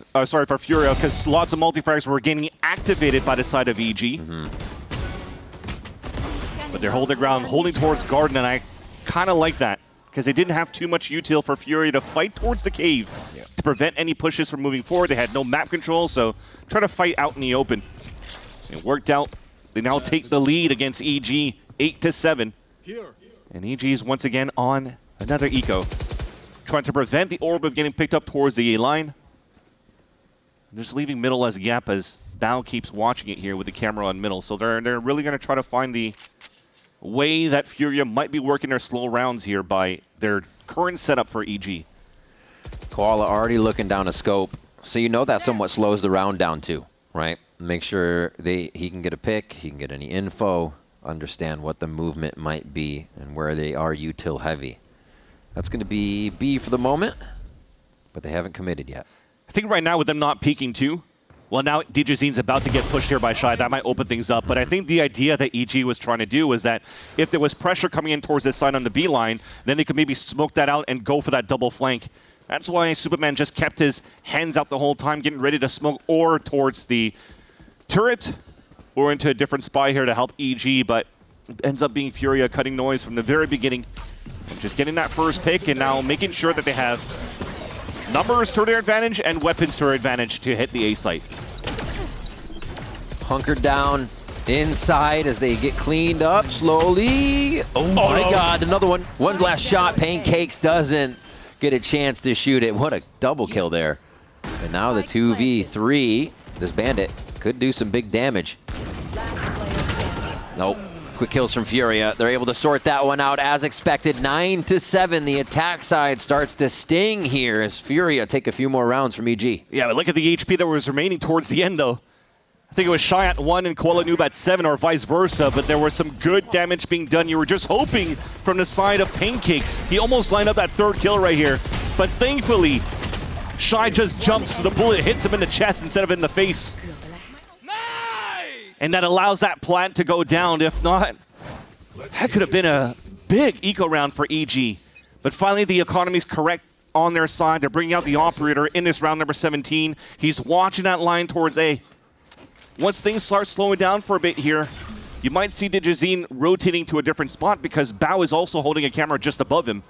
for Furia, because lots of multi-frags were getting activated by the side of EG. But they're holding ground, holding towards Garden, and I kind of like that, because they didn't have too much util for Furia to fight towards the cave to prevent any pushes from moving forward. They had no map control, so try to fight out in the open. It worked out. They now take the lead against EG, 8-7. And EG is once again on another eco, trying to prevent the orb of getting picked up towards the A line. Just leaving middle as a gap as Bao keeps watching it here with the camera on middle. So they're really going to try to find the way that Furia might be working their slow rounds here by their current setup for EG. Koala already looking down a scope. So you know that somewhat slows the round down too, right? Make sure he can get a pick, he can get any info, understand what the movement might be and where they are util heavy. That's going to be B for the moment, but they haven't committed yet. I think right now with them not peeking too, well, now DJZine's about to get pushed here by Shy. That might open things up. But I think the idea that EG was trying to do was that if there was pressure coming in towards this side on the B line, then they could maybe smoke that out and go for that double flank. That's why Superman just kept his hands out the whole time, getting ready to smoke or towards the turret or into a different spy here to help EG, but ends up being Furia cutting noise from the very beginning. And just getting that first pick and now making sure that they have numbers to their advantage and weapons to their advantage to hit the A site. Hunkered down inside as they get cleaned up slowly. Oh my God, another one. One last shot. Pancakes doesn't get a chance to shoot it. What a double kill there. And now the 2v3. This bandit could do some big damage. Nope. Quick kills from Furia. They're able to sort that one out as expected. 9-7. The attack side starts to sting here as Furia take a few more rounds from EG. Yeah, but look at the HP that was remaining towards the end, though. I think it was Shy at 1 and Koala Noob at 7 or vice versa, but there was some good damage being done. You were just hoping from the side of Pancakes. He almost lined up that third kill right here, but thankfully, Shy just jumps so the bullet hits him in the chest instead of in the face. And that allows that plant to go down. If not, that could have been a big eco round for EG. But finally, the economy's correct on their side. They're bringing out the operator in this round number 17. He's watching that line towards A. Once things start slowing down for a bit here, you might see DJZine rotating to a different spot because Bao is also holding a camera just above him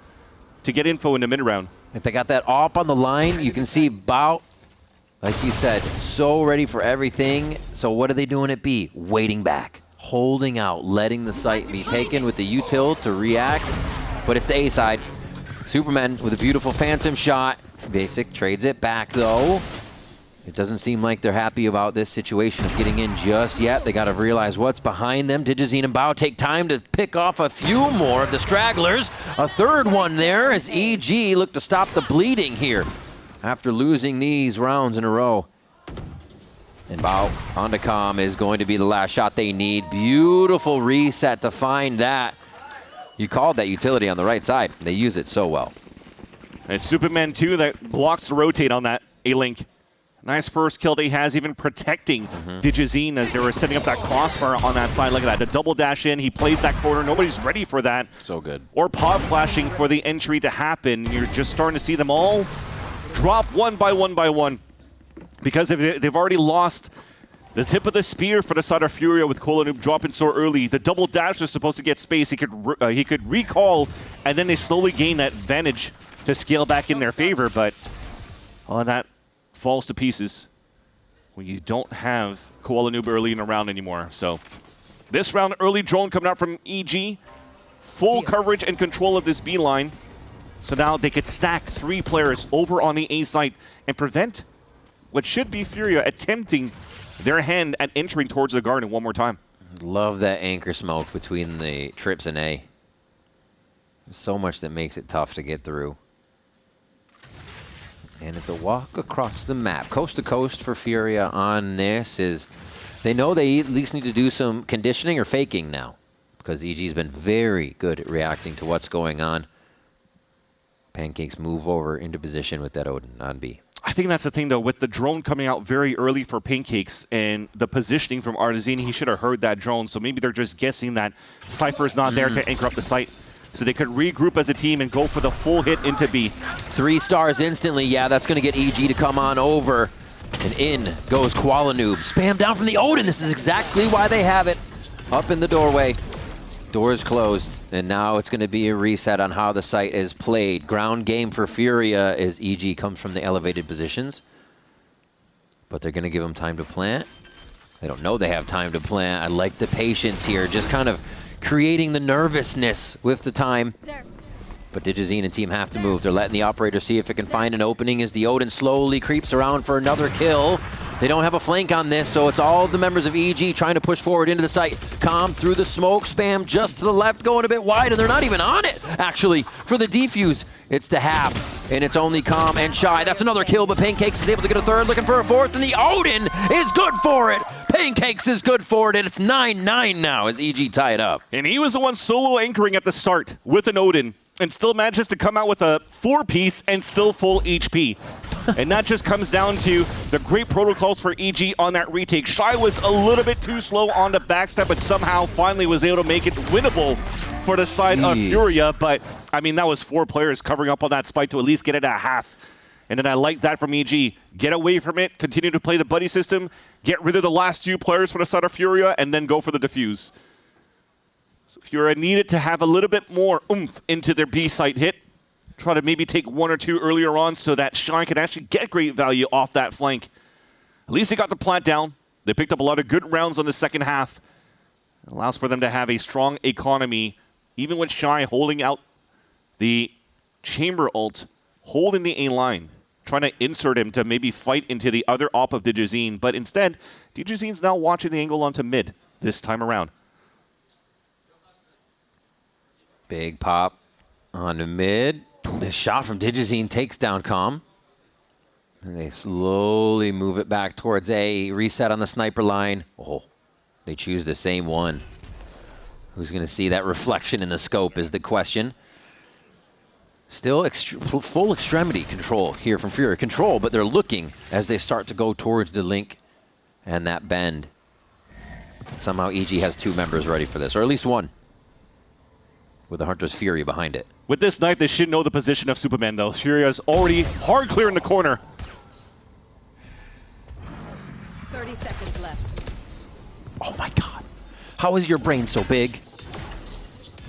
to get info in the mid-round. If they got that op on the line, you can see Bao, like you said, so ready for everything. So what are they doing at B? Waiting back, holding out, letting the site be taken with the util to react. But it's the A side. Superman with a beautiful phantom shot. Basic trades it back though. It doesn't seem like they're happy about this situation of getting in just yet. They got to realize what's behind them. DJZine and Bao take time to pick off a few more of the stragglers. A third one there as EG look to stop the bleeding here after losing these rounds in a row. And Bao on to comm is going to be the last shot they need. Beautiful reset to find that. You called that utility on the right side. They use it so well. And it's Superman 2 that blocks the rotate on that A-Link. Nice first kill that he has, even protecting DJZine as they were setting up that crossfire on that side. Look at that, the double dash in, he plays that corner, nobody's ready for that. So good. Or pod flashing for the entry to happen. You're just starting to see them all drop one by one by one. Because they've already lost the tip of the spear for the side of Furia with Koala Noob dropping so early. The double dash was supposed to get space, he could recall, and then they slowly gain that advantage to scale back in their favor, but all of that falls to pieces when you don't have Koala Noob early in the round anymore. So this round, early drone coming out from EG. Full coverage and control of this B line. So now they could stack 3 players over on the A site and prevent what should be Furia attempting their hand at entering towards the garden one more time. Love that anchor smoke between the trips and A. So much that makes it tough to get through. And it's a walk across the map. Coast to coast for Furia on this is, they know they at least need to do some conditioning or faking now, because EG's been very good at reacting to what's going on. Pancakes move over into position with that Odin on B. I think that's the thing, though, with the drone coming out very early for Pancakes and the positioning from Artizini, he should have heard that drone, so maybe they're just guessing that Cypher's not there to anchor up the site. So they could regroup as a team and go for the full hit into B. 3 stars instantly. Yeah, that's going to get EG to come on over. And in goes Koala Noob. Spam down from the Odin. This is exactly why they have it. Up in the doorway. Doors closed. And now it's going to be a reset on how the site is played. Ground game for Furia as EG comes from the elevated positions. But they're going to give them time to plant. They don't know they have time to plant. I like the patience here. Just kind of creating the nervousness with the time. But DJZine and team have to move. They're letting the operator see if it can find an opening as the Odin slowly creeps around for another kill. They don't have a flank on this, so it's all the members of EG trying to push forward into the site. Calm through the smoke, spam just to the left, going a bit wide, and they're not even on it, actually. For the defuse, it's to half, and it's only Calm and Shy. That's another kill, but Pancakes is able to get a third, looking for a fourth, and the Odin is good for it. Pancakes is good for it, and it's 9-9 now as EG tie it up. And he was the one solo anchoring at the start with an Odin, and still manages to come out with a 4-piece and still full HP. And that just comes down to the great protocols for EG on that retake. Shy was a little bit too slow on the backstep, but somehow finally was able to make it winnable for the side of Furia. But, I mean, that was 4 players covering up on that spike to at least get it at half. And then I like that from EG. Get away from it, continue to play the buddy system, get rid of the last 2 players for the side of Furia, and then go for the defuse. So Furia needed to have a little bit more oomph into their B site hit. Try to maybe take 1 or 2 earlier on so that Shy could actually get great value off that flank. At least they got the plant down. They picked up a lot of good rounds on the second half. It allows for them to have a strong economy, even with Shy holding out the chamber ult, holding the A line, trying to insert him to maybe fight into the other op of Digizine. But instead, Digizine's now watching the angle onto mid this time around. Big pop on the mid. This shot from Digizine takes down Calm. And they slowly move it back towards A. Reset on the sniper line. Oh, they choose the same one. Who's going to see that reflection in the scope is the question. Still full extremity control here from Furia. Control, but they're looking as they start to go towards the link and that bend. Somehow EG has 2 members ready for this, or at least 1. With the Hunter's Fury behind it. With this knife, they should know the position of Superman, though. Furia's already hard clear in the corner. 30 seconds left. Oh my god. How is your brain so big?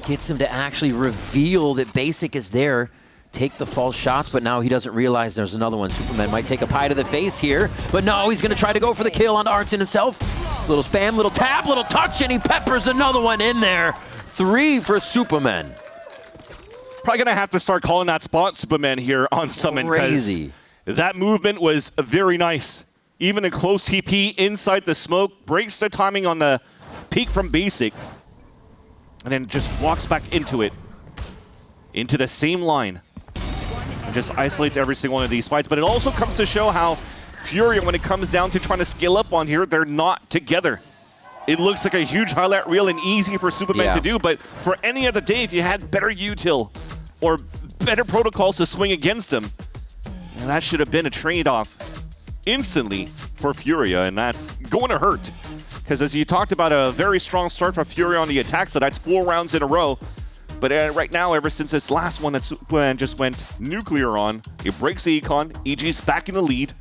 Gets him to actually reveal that Basic is there. Take the false shots, but now he doesn't realize there's another one. Superman might take a pie to the face here, but no, he's going to try to go for the kill on Arnson himself. Little spam, little tap, little touch, and he peppers another one in there. 3 for Superman. Probably going to have to start calling that spot Superman here on Summon. Crazy. That movement was very nice. Even a close TP inside the smoke, breaks the timing on the peek from Basic, and then just walks back into it. Into the same line. And just isolates every single one of these fights. But it also comes to show how Furia, when it comes down to trying to scale up on here, they're not together. It looks like a huge highlight reel and easy for Superman to do, but for any other day, if you had better util or better protocols to swing against them, that should have been a trade-off instantly for Furia, and that's going to hurt. Because as you talked about, a very strong start for Furia on the attack side. That's 4 rounds in a row. But right now, ever since this last one that Superman just went nuclear on, it breaks the econ. EG's back in the lead.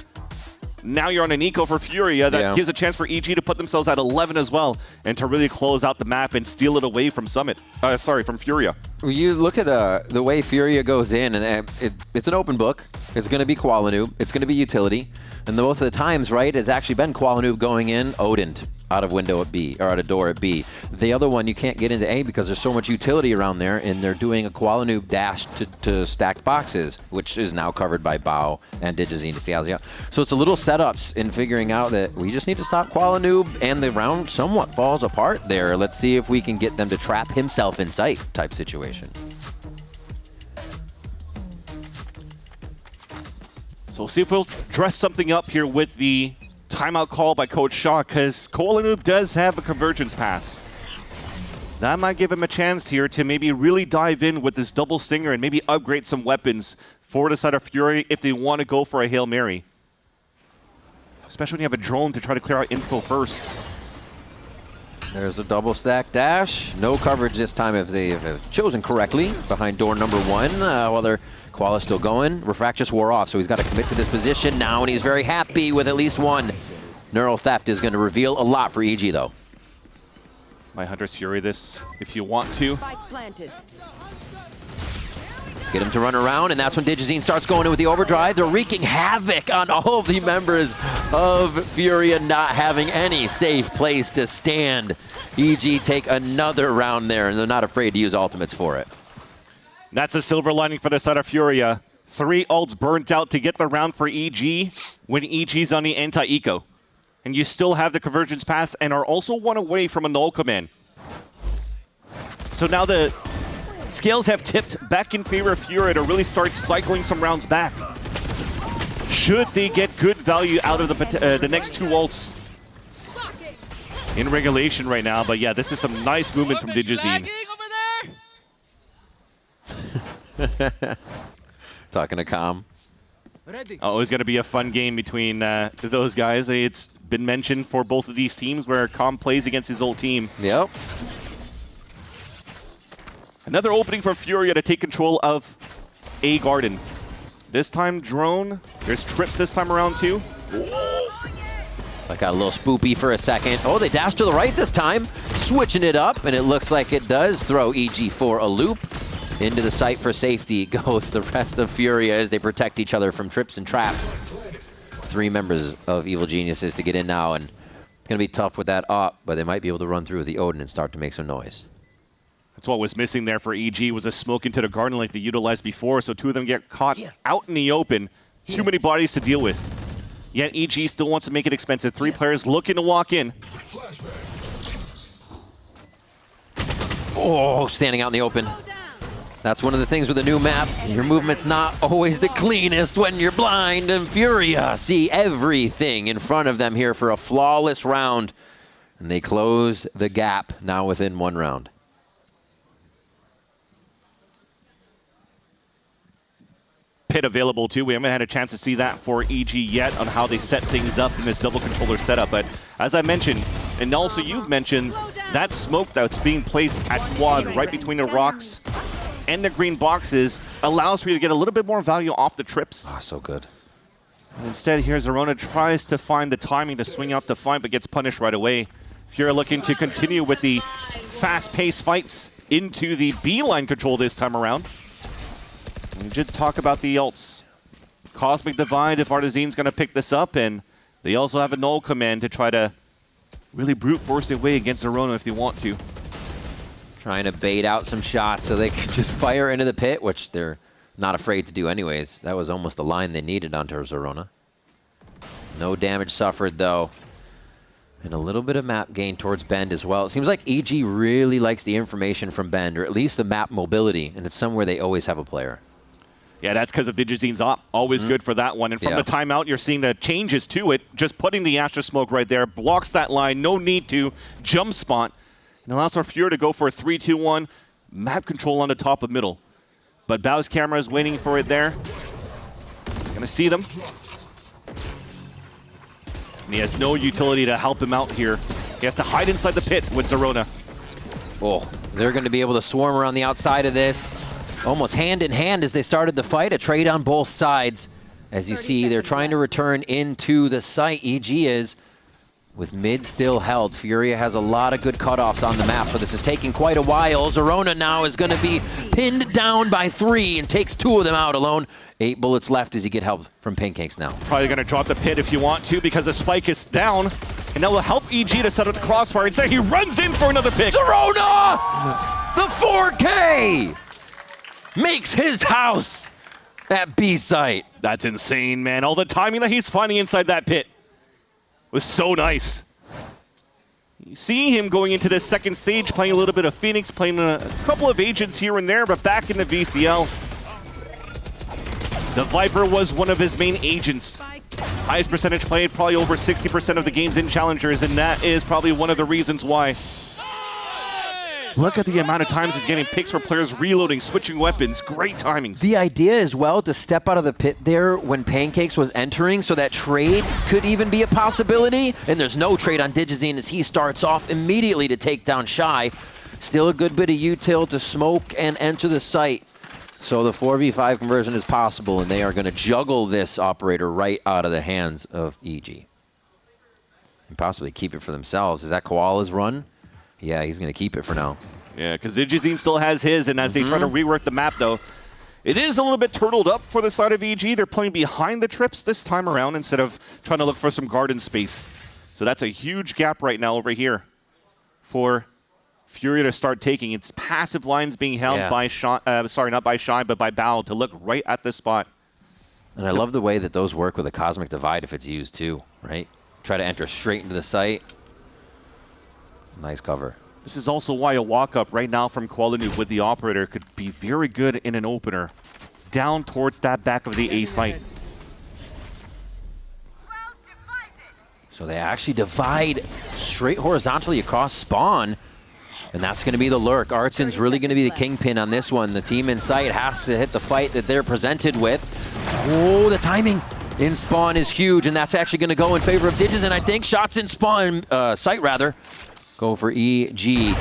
Now you're on an eco for Furia that gives a chance for EG to put themselves at 11 as well and to really close out the map and steal it away from from Furia. You look at the way Furia goes in, and it's an open book. It's going to be Qualanoob. It's going to be utility. And most of the times, right, it's actually been Qualanoob going in, Odin out of window at B, or out of door at B. The other one, you can't get into A because there's so much utility around there, and they're doing a Qualanoob dash to stacked boxes, which is now covered by Bao and Digizine to see how's it. So it's a little setups in figuring out that we just need to stop Qualanoob, and the round somewhat falls apart there. Let's see if we can get them to trap himself in sight type situation. So we'll see if we'll dress something up here with the timeout call by Coach Shaw, because Qualanoob does have a convergence pass. That might give him a chance here to maybe really dive in with this double stinger and maybe upgrade some weapons for the side of Fury if they want to go for a Hail Mary. Especially when you have a drone to try to clear out info first. There's the double stack dash. No coverage this time if they've chosen correctly behind door number 1. While their Koala's still going. Refract just wore off, so he's got to commit to this position now, and he's very happy with at least 1. Neural Theft is going to reveal a lot for EG, though. My Hunter's Fury this if you want to. Get him to run around, and that's when Digizine starts going in with the overdrive. They're wreaking havoc on all of the members of Furia, not having any safe place to stand. EG take another round there, and they're not afraid to use ultimates for it. That's a silver lining for the side of Furia. 3 ults burnt out to get the round for EG when EG's on the anti-eco. and you still have the convergence pass and are also one away from a null command. So now the scales have tipped back in favor of Furia to really start cycling some rounds back. Should they get good value out of the next 2 ults in regulation right now. But yeah, this is some nice movement from Digizine. Talking to Com. Oh, it's going to be a fun game between those guys. It's been mentioned for both of these teams where Com plays against his old team. Yep. Another opening for Furia to take control of A Garden. This time drone. There's trips this time around too. I got a little spoopy for a second. Oh, they dashed to the right this time. Switching it up, and it looks like it does throw EG for a loop. Into the site for safety goes the rest of Furia as they protect each other from trips and traps. 3 members of Evil Geniuses to get in now, and it's going to be tough with that op, but they might be able to run through with the Odin and start to make some noise. That's what was missing there for EG, was a smoke into the garden like they utilized before, so 2 of them get caught out in the open. Too many bodies to deal with. Yet EG still wants to make it expensive. 3 players looking to walk in. Oh, standing out in the open. That's one of the things with the new map. Your movement's not always the cleanest when you're blind, and Furia see everything in front of them here for a flawless round. And they close the gap now within 1 round. Pit available too. We haven't had a chance to see that for EG yet on how they set things up in this double controller setup. But as I mentioned, and also you've mentioned, that smoke that's being placed at quad right between the rocks and the green boxes allows for you to get a little bit more value off the trips. Oh, so good. And instead, here Zerona tries to find the timing to swing out the fight, but gets punished right away. Furia looking to continue with the fast-paced fights into the B-line control this time around. We did talk about the ults. Cosmic Divide if Artizane's going to pick this up, and they also have a null command to try to really brute force their way against Zerona if they want to. Trying to bait out some shots so they can just fire into the pit, which they're not afraid to do anyways. That was almost the line they needed onto Zerona. No damage suffered, though. And a little bit of map gain towards Bend as well. It seems like EG really likes the information from Bend, or at least the map mobility, and it's somewhere they always have a player. Yeah, that's because of Digizine's op. Always good for that one. And from the timeout, you're seeing the changes to it. Just putting the Astra Smoke right there blocks that line. No need to jump spot. And allows our Fury to go for a 3-2-1. Map control on the top of middle. But Bao's camera is waiting for it there. He's going to see them. And he has no utility to help him out here. He has to hide inside the pit with Zerona. Oh, they're going to be able to swarm around the outside of this. Almost hand in hand as they started the fight. A trade on both sides. As you see, they're trying to return into the site. EG is, with mid still held. Furia has a lot of good cutoffs on the map, so this is taking quite a while. Zerona now is going to be pinned down by 3 and takes 2 of them out alone. 8 bullets left as he get help from Pancakes now. Probably going to drop the pit if you want to, because the spike is down, and that will help EG to set up the crossfire. Instead, he runs in for another pick. Zerona! The 4K! Makes his house at B site. That's insane, man. All the timing that he's finding inside that pit was so nice. You see him going into the second stage, playing a little bit of Phoenix, playing a couple of agents here and there, but back in the VCL. The Viper was one of his main agents. Highest percentage played, probably over 60% of the games in Challengers, and that is probably one of the reasons why. Look at the amount of times he's getting picks for players reloading, switching weapons. Great timings. The idea as well to step out of the pit there when Pancakes was entering so that trade could even be a possibility. And there's no trade on Digizine as he starts off immediately to take down Shy. Still a good bit of util to smoke and enter the site. So the 4v5 conversion is possible, and they are going to juggle this operator right out of the hands of EG. And possibly keep it for themselves. Is that Koala's run? Yeah, he's going to keep it for now. Yeah, because Digizine still has his, and as they try to rework the map, though, it is a little bit turtled up for the side of EG. They're playing behind the trips this time around instead of trying to look for some garden space. So that's a huge gap right now over here for Furia to start taking. It's passive lines being held by Shy, not by Shy, but by Bao to look right at this spot. And I love the way that those work with a Cosmic Divide if it's used too, right? try to enter straight into the site. Nice cover. This is also why a walk-up right now from Qualinoob with the operator could be very good in an opener. Down towards that back of the A site. So they actually divide straight horizontally across spawn. And that's going to be the lurk. Artsen's really going to be the kingpin on this one. The team in sight has to hit the fight that they're presented with. Oh, the timing in spawn is huge, and that's actually going to go in favor of Digis, and I think shots in spawn, sight rather, go for EG.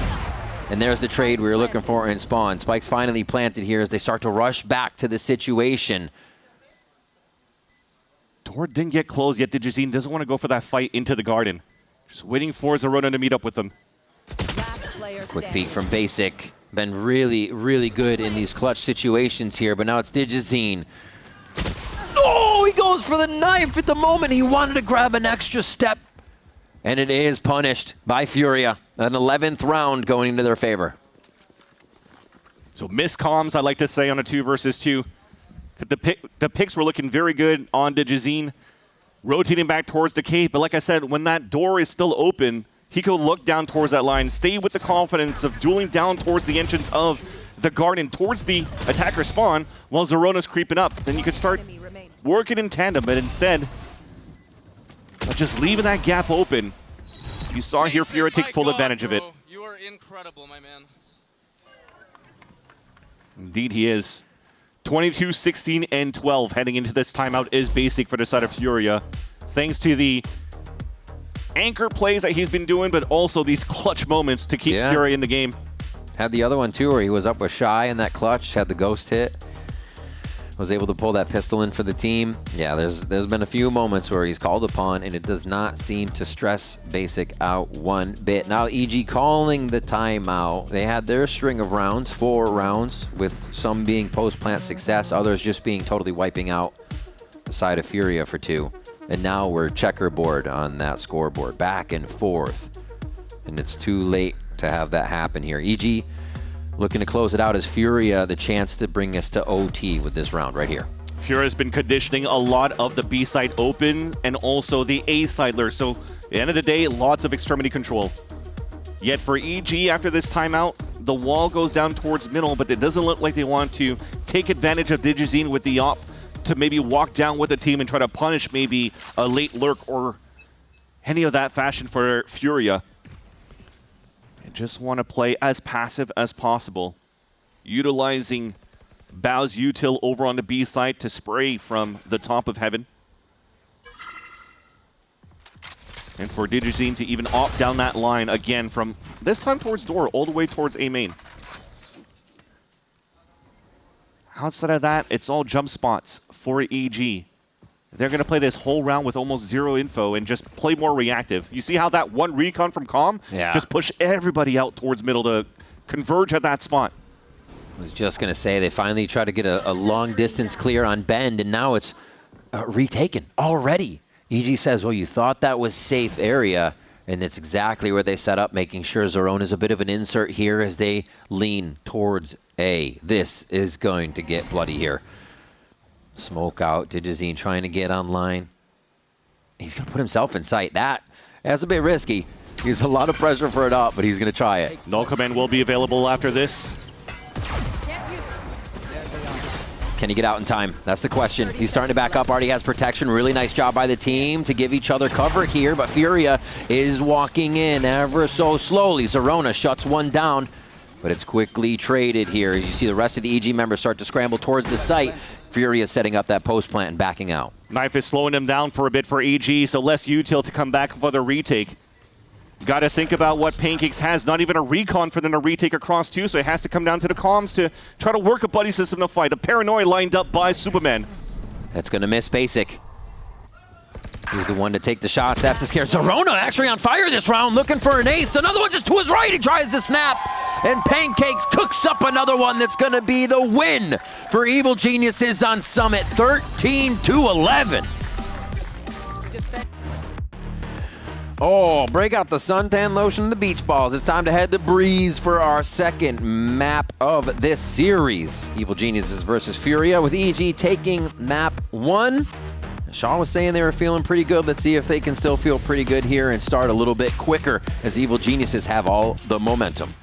And there's the trade we were looking for in spawn. Spike's finally planted here as they start to rush back to the situation. Door didn't get closed yet. Digizine doesn't want to go for that fight into the garden. Just waiting for Zerona to meet up with them. Quick peek from Basic. Been really, really good in these clutch situations here, but now it's Digizine. Oh, he goes for the knife at the moment. He wanted to grab an extra step. And it is punished by Furia. An 11th round going into their favor. So missed comms, I like to say, on a 2 versus 2. The picks were looking very good on Digizine. Rotating back towards the cave, but like I said, when that door is still open, he could look down towards that line, stay with the confidence of dueling down towards the entrance of the garden, towards the attacker spawn, while Zerona's creeping up. Then you could start working in tandem, but instead, just leaving that gap open. You saw here Furia take full advantage of it. You are incredible, my man. Indeed he is. 22, 16, and 12 heading into this timeout is Basic for the side of Furia. Thanks to the anchor plays that he's been doing, but also these clutch moments to keep Furia in the game. Had the other one too, where he was up with Shy in that clutch, had the ghost hit. Was able to pull that pistol in for the team. Yeah, there's been a few moments where he's called upon, and it does not seem to stress Basic out one bit. Now EG calling the timeout. They had their string of rounds, 4 rounds, with some being post-plant success, others just being totally wiping out the side of Furia for 2. And now we're checkerboard on that scoreboard, back and forth. And it's too late to have that happen here. EG looking to close it out as Furia, the chance to bring us to OT with this round right here. Furia's been conditioning a lot of the B side open and also the A side lure. So at the end of the day, lots of extremity control. Yet for EG after this timeout, the wall goes down towards middle, but it doesn't look like they want to take advantage of Digizine with the op to maybe walk down with the team and try to punish maybe a late lurk or any of that fashion for Furia. They just want to play as passive as possible, utilizing Bao's util over on the B side to spray from the top of heaven. And for Digizine to even opt down that line again from this time towards door all the way towards A main. Outside of that, it's all jump spots for EG. They're going to play this whole round with almost 0 info and just play more reactive. You see how that one recon from Calm just pushed everybody out towards middle to converge at that spot. I was just going to say, they finally tried to get a long distance clear on Bend, and now it's retaken already. EG says, well, you thought that was safe area, and it's exactly where they set up, making sure Zerona is a bit of an insert here as they lean towards A. This is going to get bloody here. Smoke out, Digizine trying to get online. He's going to put himself in sight. That's a bit risky. He's a lot of pressure for it up, but he's going to try it. Null command will be available after this. Can he get out in time? That's the question. He's starting to back up. Already has protection. Really nice job by the team to give each other cover here, but Furia is walking in ever so slowly. Zerona shuts one down, but it's quickly traded here. As you see the rest of the EG members start to scramble towards the site, Furia setting up that post plant and backing out. Knife is slowing him down for a bit for EG, so less util to come back for the retake. Got to think about what Pancakes has. Not even a recon for them to retake across too, so it has to come down to the comms to try to work a buddy system to fight. A paranoia lined up by Superman. That's going to miss Basic. He's the one to take the shots. That's the scare. Zerona actually on fire this round, looking for an ace. Another one just to his right. He tries to snap, and Pancakes cooks up another one that's going to be the win for Evil Geniuses on Summit, 13-11. Oh, break out the suntan lotion and the beach balls. It's time to head to Breeze for our second map of this series. Evil Geniuses versus Furia, with EG taking map 1. Shaw was saying they were feeling pretty good. Let's see if they can still feel pretty good here and start a little bit quicker as Evil Geniuses have all the momentum.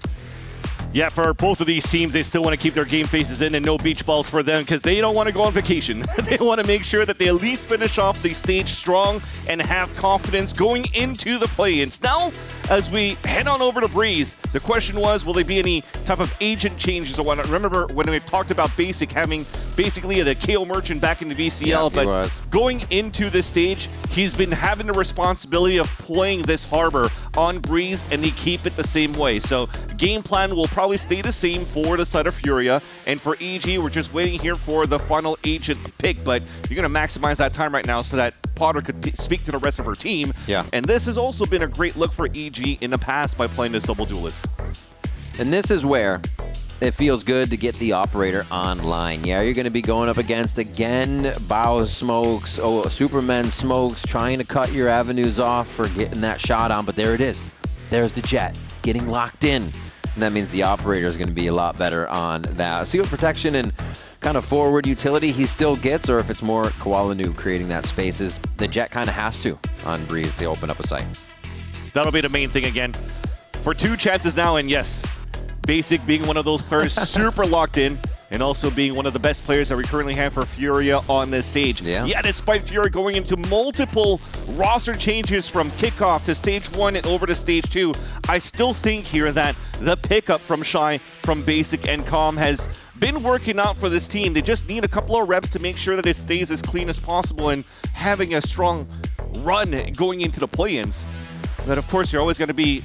Yeah, for both of these teams, they still want to keep their game faces in and no beach balls for them because they don't want to go on vacation. They want to make sure that they at least finish off the stage strong and have confidence going into the play-ins. Now, as we head on over to Breeze, the question was, will there be any type of agent changes or whatnot? Remember when we talked about Basic having basically the KO Merchant back in the VCL, but going into this stage, he's been having the responsibility of playing this Harbor on Breeze, and they keep it the same way. So game plan will probably stay the same for the side of Furia, and for EG, we're just waiting here for the final agent pick, but you're going to maximize that time right now so that Potter could speak to the rest of her team. Yeah. And this has also been a great look for EG in the past by playing this double duelist. And this is where it feels good to get the operator online. Yeah, you're going to be going up against, again, Bao smokes, Superman smokes, trying to cut your avenues off for getting that shot on, but there it is. There's the Jet getting locked in. And that means the operator is going to be a lot better on that. Seal protection and kind of forward utility he still gets, or if it's more Koalanu creating that spaces, the Jet kind of has to on Breeze to open up a site. That'll be the main thing again. For 2 chances now, and yes, Basic being one of those players super locked in, and also being one of the best players that we currently have for Furia on this stage. Yeah, despite Furia going into multiple roster changes from kickoff to stage 1 and over to stage 2, I still think here that the pickup from Shy, from Basic and Calm has been working out for this team. They just need a couple of reps to make sure that it stays as clean as possible and having a strong run going into the play-ins. But of course, you're always going to be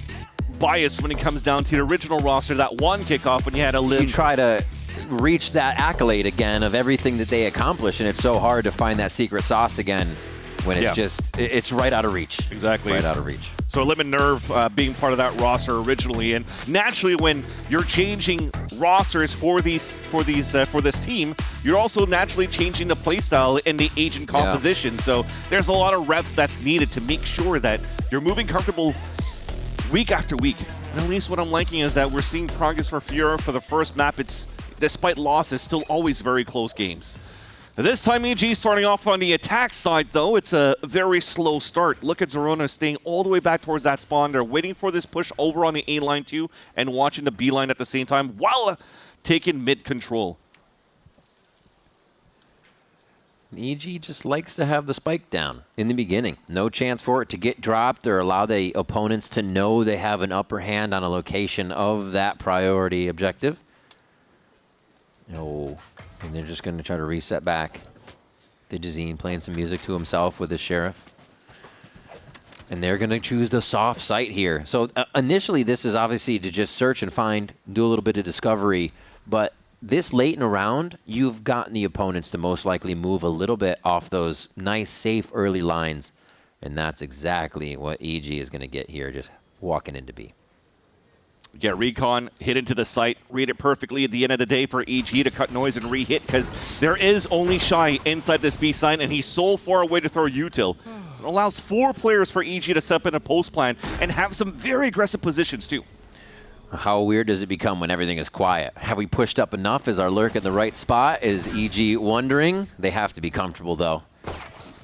biased when it comes down to the original roster, that one kickoff when you had a live. You try to reach that accolade again of everything that they accomplish, and it's so hard to find that secret sauce again when it's just, it's right out of reach. Exactly. Right out of reach. So Lemon Nerve being part of that roster originally, and naturally when you're changing rosters for this team, you're also naturally changing the playstyle and the agent composition. So there's a lot of reps that's needed to make sure that you're moving comfortable week after week. And at least what I'm liking is that we're seeing progress for Furia for the first map. It's, despite losses, still always very close games. This time EG starting off on the attack side, though. It's a very slow start. Look at Zorona staying all the way back towards that spawn. They're waiting for this push over on the A line too, and watching the B line at the same time while taking mid control. EG just likes to have the spike down in the beginning. No chance for it to get dropped or allow the opponents to know they have an upper hand on a location of that priority objective. No. And they're just going to try to reset back. Digizine playing some music to himself with his Sheriff. And they're going to choose the soft site here. So initially, this is obviously to just search and find, do a little bit of discovery. But this late in a round, you've gotten the opponents to most likely move a little bit off those nice, safe early lines. And that's exactly what EG is going to get here, just walking into B. Yeah, Recon hit into the site, read it perfectly at the end of the day for EG to cut noise and re-hit, because there is only Shy inside this B side, and he's so far away to throw util. So it allows 4 players for EG to set up in a post plan and have some very aggressive positions too. How weird does it become when everything is quiet? Have we pushed up enough? Is our lurk in the right spot? Is EG wondering? They have to be comfortable though.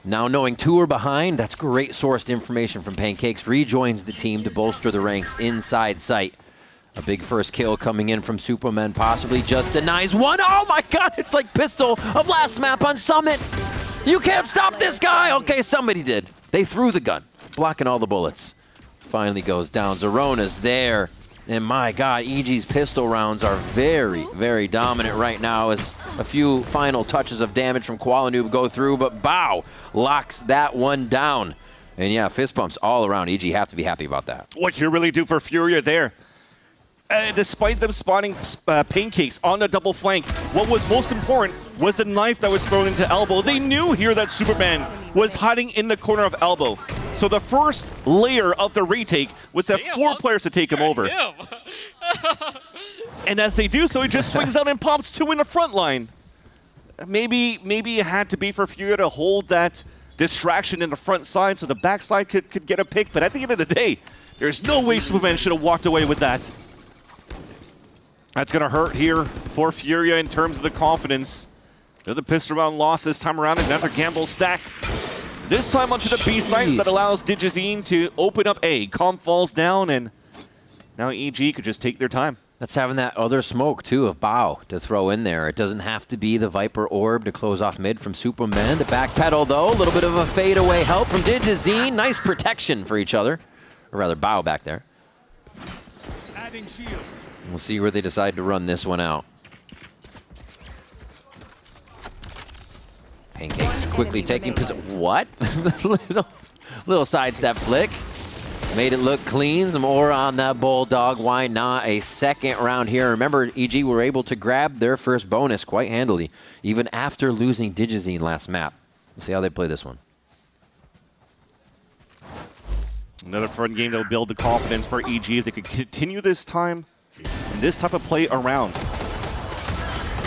Now knowing 2 are behind, that's great sourced information from Pancakes. Rejoins the team to bolster the ranks inside sight. A big first kill coming in from Superman, possibly just denies one. Oh my god, it's like Pistol of last map on Summit. You can't stop this guy. Okay, somebody did. They threw the gun, blocking all the bullets. Finally goes down. Zorona's there. And my god, EG's pistol rounds are very, very dominant right now as a few final touches of damage from Koalanu go through, but Bao locks that one down. And yeah, fist bumps all around. EG have to be happy about that. What you really do for Furia there. Despite them spawning Pancakes on the double flank, what was most important was the knife that was thrown into Elbow. They knew here that Superman was hiding in the corner of Elbow. So the first layer of the retake was to have 4 players to take him over. And as they do so, he just swings out and pops 2 in the front line. Maybe it had to be for Furia to hold that distraction in the front side so the back side could get a pick. But at the end of the day, there's no way Superman should have walked away with that. That's going to hurt here for Furia in terms of the confidence. The pistol round loss this time around, another gamble stack. This time onto the B site that allows Digizine to open up A. Calm falls down, and now EG could just take their time. That's having that other smoke, too, of Bao to throw in there. It doesn't have to be the Viper Orb to close off mid from Superman. The backpedal, though, a little bit of a fadeaway help from Digizine. Nice protection for each other. Or rather, Bao back there. Adding shields. We'll see where they decide to run this one out. Pancakes quickly taking position. What? little sidestep flick. Made it look clean. Some aura on that Bulldog. Why not a second round here? Remember, EG were able to grab their first bonus quite handily, even after losing Digizine last map. Let's see how they play this one. Another fun game that will build the confidence for EG if they could continue this time and this type of play around.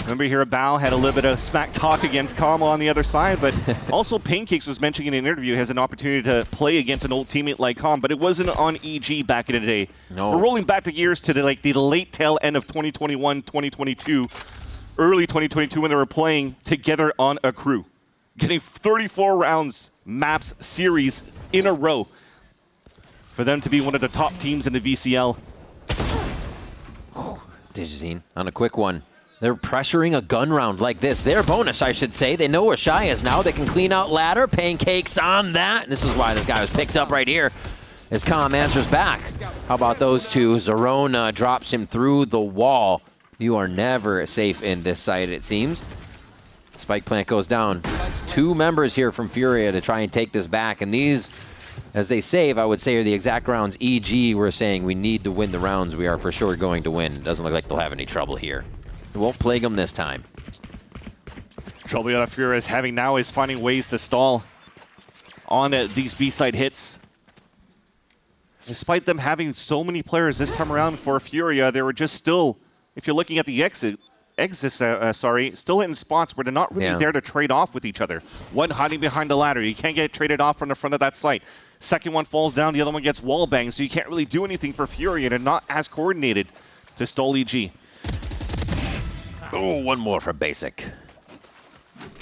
Remember here, Bao had a little bit of smack talk against Kama on the other side, but also Pancakes was mentioning in an interview has an opportunity to play against an old teammate like Kama, but it wasn't on EG back in the day. No. We're rolling back the years to the late tail end of 2021, 2022, early 2022 when they were playing together on a crew, getting 34 rounds, maps, series in a row for them to be one of the top teams in the VCL. Digizine on a quick one. They're pressuring a gun round like this. Their bonus, I should say. They know where Shy is now. They can clean out ladder. Pancakes on that. This is why this guy was picked up right here as Calm answers back. How about those two? Zerona drops him through the wall. You are never safe in this site, it seems. Spike plant goes down. It's two members here from Furia to try and take this back. And these, as they save, I would say are the exact rounds EG were saying we need to win the rounds. We are for sure going to win. Doesn't look like they'll have any trouble here. It won't plague them this time. Trouble that Furia is having now is finding ways to stall on these B-side hits. Despite them having so many players this time around for Furia, they were just still, if you're looking at the still in spots where they're not really there to trade off with each other. One hiding behind the ladder. You can't get traded off from the front of that site. Second one falls down, the other one gets wall banged, so you can't really do anything for Furia. They're not as coordinated to stall EG. Oh, one more for Basic.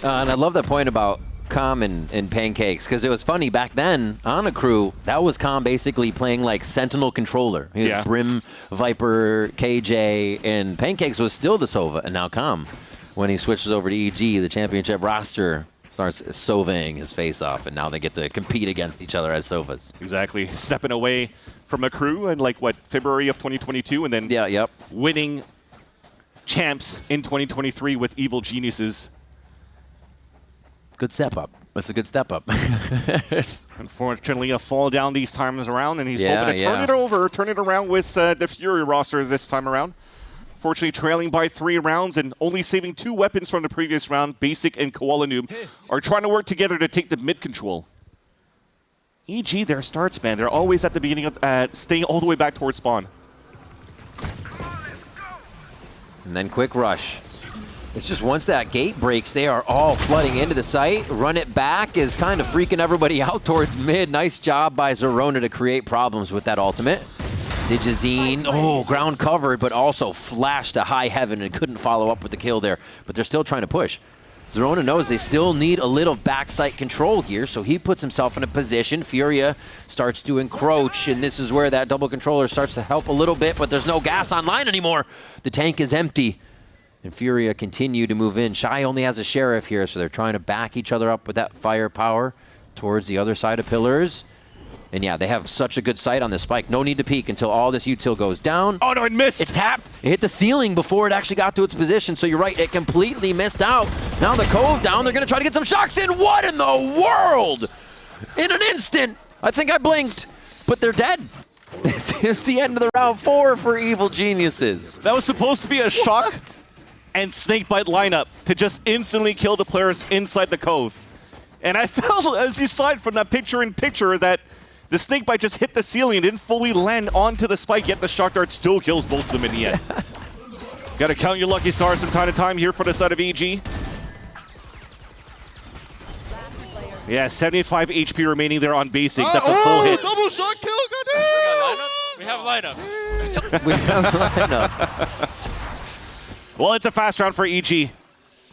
And I love that point about Calm and Pancakes, because it was funny back then on a crew, that was Calm basically playing like Sentinel controller. He was Brim, Viper, KJ, and Pancakes was still the Sova, and now Calm, when he switches over to EG, the championship roster, starts Sovaing his face off, and now they get to compete against each other as Sovas. Exactly. Stepping away from a crew in like, what, February of 2022, and then winning champs in 2023 with Evil Geniuses. Good step up. That's a good step up. Unfortunately, a fall down these times around, and he's hoping to turn it around with the Fury roster this time around. Fortunately, trailing by 3 rounds and only saving 2 weapons from the previous round, Basic and Koala Noob are trying to work together to take the mid control. EG, their starts, man. They're always at the beginning of staying all the way back towards spawn. And then quick rush. It's just once that gate breaks, they are all flooding into the site. Run it back is kind of freaking everybody out towards mid. Nice job by Zerona to create problems with that ultimate. Digizine, ground covered, but also flashed to high heaven and couldn't follow up with the kill there. But they're still trying to push. Zerona knows they still need a little backside control here, so he puts himself in a position. Furia starts to encroach, and this is where that double controller starts to help a little bit, but there's no gas online anymore. The tank is empty, and Furia continue to move in. Shy only has a Sheriff here, so they're trying to back each other up with that firepower towards the other side of pillars. And yeah, they have such a good sight on this spike. No need to peek until all this util goes down. Oh no, it missed! It tapped. It hit the ceiling before it actually got to its position. So you're right, it completely missed out. Now the cove down, they're gonna try to get some shocks in. What in the world? In an instant, I think I blinked, but they're dead. This is the end of the round 4 for Evil Geniuses. That was supposed to be a shock and snakebite lineup to just instantly kill the players inside the cove. And I felt, as you saw it from that picture-in-picture, that the snakebite just hit the ceiling and didn't fully land onto the spike, yet the shock dart still kills both of them in the end. Got to count your lucky stars from time to time here for the side of EG. Yeah, 75 HP remaining there on Basic. That's a full hit. Double shot kill, goddamn! We have lineup. We have lineups. Well, it's a fast round for EG.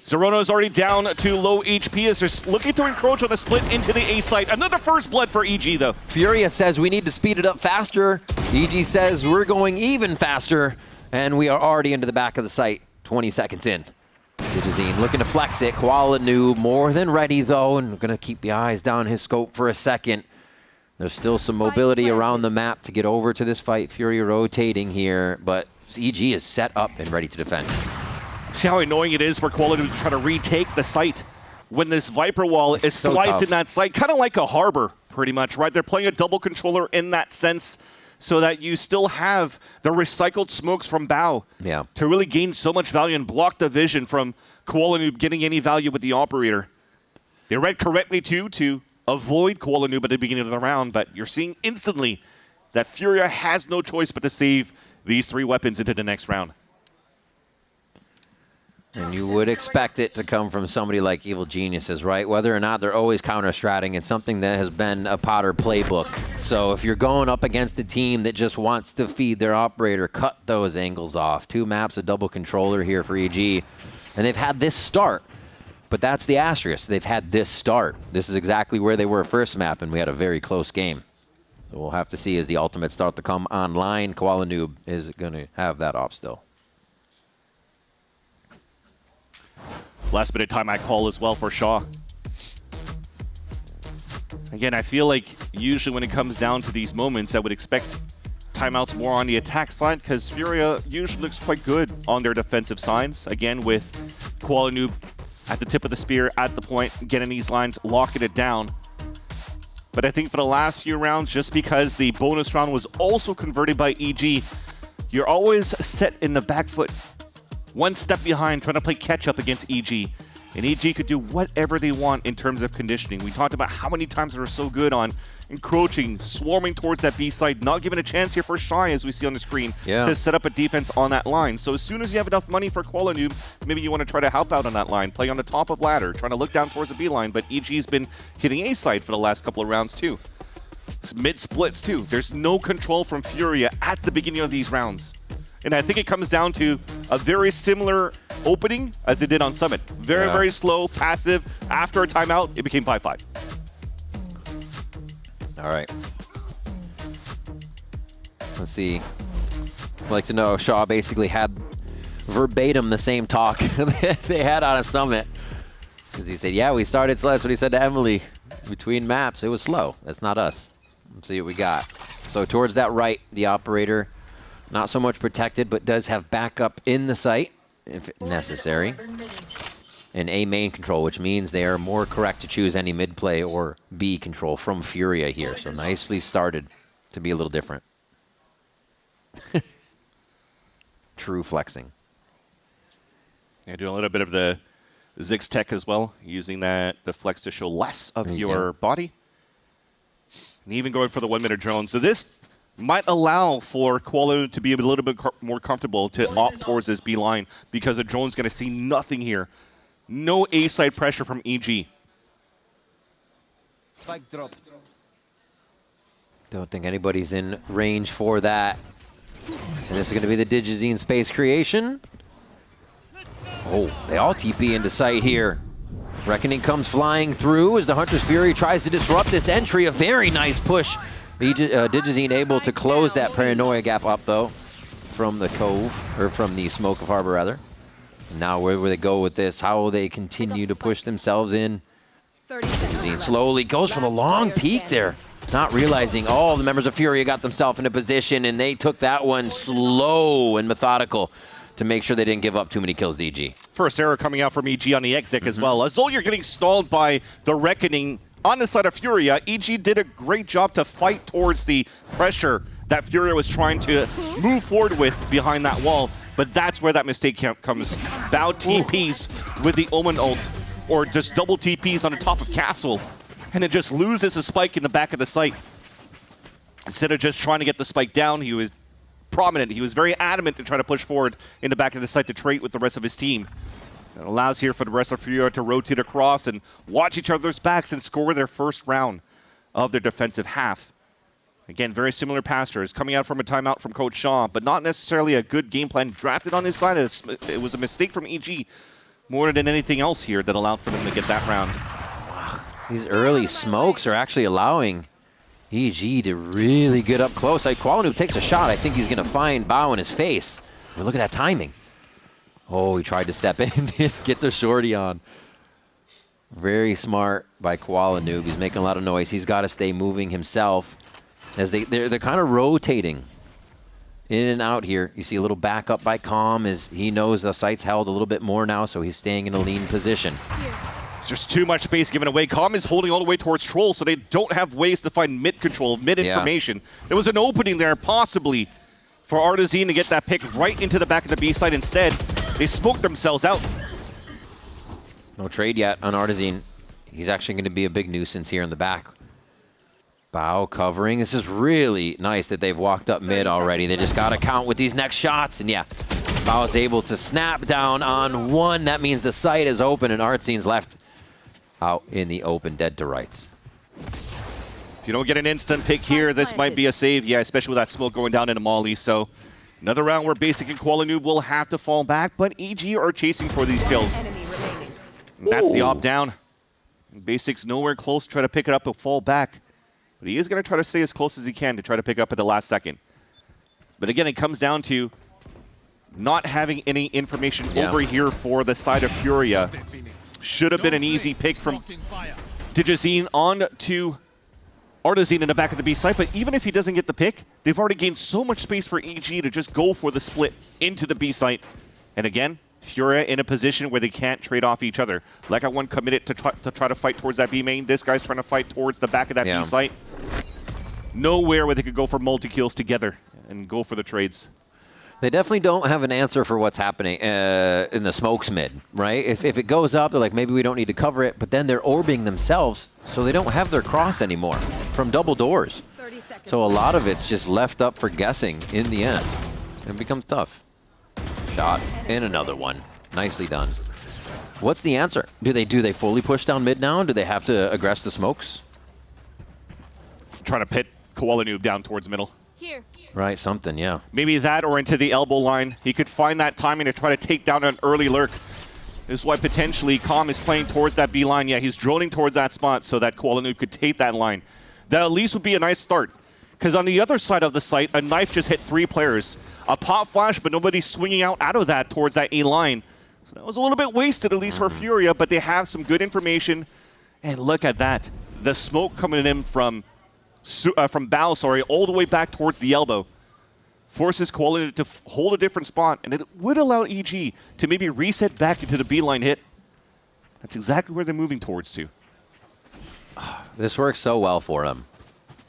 Zorono's already down to low HP as they're looking to encroach on the split into the A site. Another first blood for EG, though. Furia says we need to speed it up faster. EG says we're going even faster, and we are already into the back of the site, 20 seconds in. Digizine looking to flex it. Kuala Nu more than ready, though, and we're going to keep the eyes down his scope for a second. There's still some mobility around the map to get over to this fight. Furia rotating here, but EG is set up and ready to defend. See how annoying it is for Kuala Nu to try to retake the site when this Viper wall is so slicing tough. that site, kind of like a harbor, pretty much, right? They're playing a double controller in that sense so that you still have the recycled smokes from Bao to really gain so much value and block the vision from Kuala Nu getting any value with the operator. They read correctly, too, to avoid Kuala Nu at the beginning of the round, but you're seeing instantly that Furia has no choice but to save these 3 weapons into the next round. And you would expect it to come from somebody like Evil Geniuses, right? Whether or not they're always counter-stratting, it's something that has been a Potter playbook. So if you're going up against a team that just wants to feed their operator, cut those angles off. 2 maps, a double controller here for EG. And they've had this start. But that's the asterisk. They've had this start. This is exactly where they were first map, and we had a very close game. So we'll have to see as the ultimates start to come online. Kuala Nu is going to have that op still. Last bit of time I call as well for Shaw. Again, I feel like usually when it comes down to these moments, I would expect timeouts more on the attack side because Furia usually looks quite good on their defensive sides. Again, with Kuala Nu at the tip of the spear, at the point, getting these lines, locking it down. But I think for the last few rounds, just because the bonus round was also converted by EG, you're always set in the back foot. One step behind, trying to play catch-up against EG. And EG could do whatever they want in terms of conditioning. We talked about how many times they were so good on encroaching, swarming towards that B side, not giving a chance here for Shy, as we see on the screen, to set up a defense on that line. So as soon as you have enough money for Kuala Nu, maybe you want to try to help out on that line, play on the top of ladder, trying to look down towards the B line, but EG's been hitting A side for the last couple of rounds too. It's mid-splits too. There's no control from Furia at the beginning of these rounds. And I think it comes down to a very similar opening as it did on Summit. Very, very slow, passive. After a timeout, it became 5-5. All right. Let's see. I'd like to know, Shaw basically had verbatim the same talk they had on a Summit. Because he said, yeah, we started slow. That's what he said to Emily. Between maps, it was slow. That's not us. Let's see what we got. So towards that right, the operator, not so much protected, but does have backup in the site if necessary. And A main control, which means they are more correct to choose any mid play or B control from Furia here. So nicely started to be a little different. True flexing. Yeah, doing a little bit of the Ziggs tech as well, using the flex to show less of your body. And even going for the 1-minute drone. So this might allow for Kuala to be a little bit more comfortable to opt towards this B line because the drone's going to see nothing here. No A-side pressure from EG. Spike drop. Don't think anybody's in range for that. And this is going to be the Digizine space creation. Oh, they all TP into sight here. Reckoning comes flying through as the Hunter's Fury tries to disrupt this entry. A very nice push. Digizine able to close that paranoia gap up, though, from the cove, or from the smoke of harbor, rather. Now where will they go with this? How will they continue to push themselves in? Digizine slowly goes for the long peek there. Not realizing all the members of Furia got themselves in a position, and they took that one slow and methodical to make sure they didn't give up too many kills to EG. First error coming out from EG on the exec as well. As though you're getting stalled by the Reckoning on the side of Furia. EG did a great job to fight towards the pressure that Furia was trying to move forward with behind that wall. But that's where that mistake comes. Bao TPs with the Omen ult, or just double TPs on the top of Castle, and it just loses a spike in the back of the site. Instead of just trying to get the spike down, he was prominent. He was very adamant to try to push forward in the back of the site to trade with the rest of his team. It allows here for the rest of Furia to rotate across and watch each other's backs and score their first round of their defensive half. Again, very similar pastures coming out from a timeout from Coach Shaw, but not necessarily a good game plan drafted on his side. It was a mistake from EG more than anything else here that allowed for them to get that round. These early smokes are actually allowing EG to really get up close. Like, Qualinoob takes a shot. I think he's going to find Bao in his face. But look at that timing. Oh, he tried to step in and get the shorty on. Very smart by Qualinoob. He's making a lot of noise. He's got to stay moving himself as they're kind of rotating in and out here. You see a little backup by Calm as he knows the site's held a little bit more now, so he's staying in a lean position. There's just too much space given away. Calm is holding all the way towards Troll, so they don't have ways to find mid control, mid information. There was an opening there, possibly, for Artazine to get that pick right into the back of the B side. Instead, they smoked themselves out. No trade yet on Artazine. He's actually going to be a big nuisance here in the back. Bao covering. This is really nice that they've walked up mid already. They just got to count with these next shots. And yeah, Bao is able to snap down on one. That means the site is open and Artazine's left out in the open, dead to rights. If you don't get an instant pick here, this might be a save. Yeah, especially with that smoke going down into Molly. So another round where Basic and Qualinoob will have to fall back, but EG are chasing for these kills. And that's the op down. And Basic's nowhere close to try to pick it up and fall back. But he is going to try to stay as close as he can to try to pick up at the last second. But again, it comes down to not having any information over here for the side of Furia. Should have been an easy pick from Digizine on to Artazine in the back of the B site, but even if he doesn't get the pick, they've already gained so much space for EG to just go for the split into the B site. And again, Furia in a position where they can't trade off each other. Like one committed to try to fight towards that B main. This guy's trying to fight towards the back of that B site. Nowhere where they could go for multi-kills together and go for the trades. They definitely don't have an answer for what's happening in the smokes mid, right? If it goes up, they're like, maybe we don't need to cover it, but then they're orbing themselves, so they don't have their cross anymore from double doors. So a lot of it's just left up for guessing in the end. It becomes tough. Shot and another one. Nicely done. What's the answer? Do they fully push down mid now? Do they have to aggress the smokes? Trying to pit Qualinoob down towards middle. Here. Right, something, yeah. Maybe that or into the elbow line. He could find that timing to try to take down an early lurk. This is why potentially Calm is playing towards that B line. Yeah, he's droning towards that spot so that Qualinoob could take that line. That at least would be a nice start. Because on the other side of the site, a knife just hit 3 players. A pop flash, but nobody's swinging out of that towards that A line. So that was a little bit wasted, at least for Furia, but they have some good information. And look at that. The smoke coming in from Bao, all the way back towards the elbow. Forces Qualinoob to hold a different spot, and it would allow EG to maybe reset back into the B line hit. That's exactly where they're moving towards to. This works so well for them.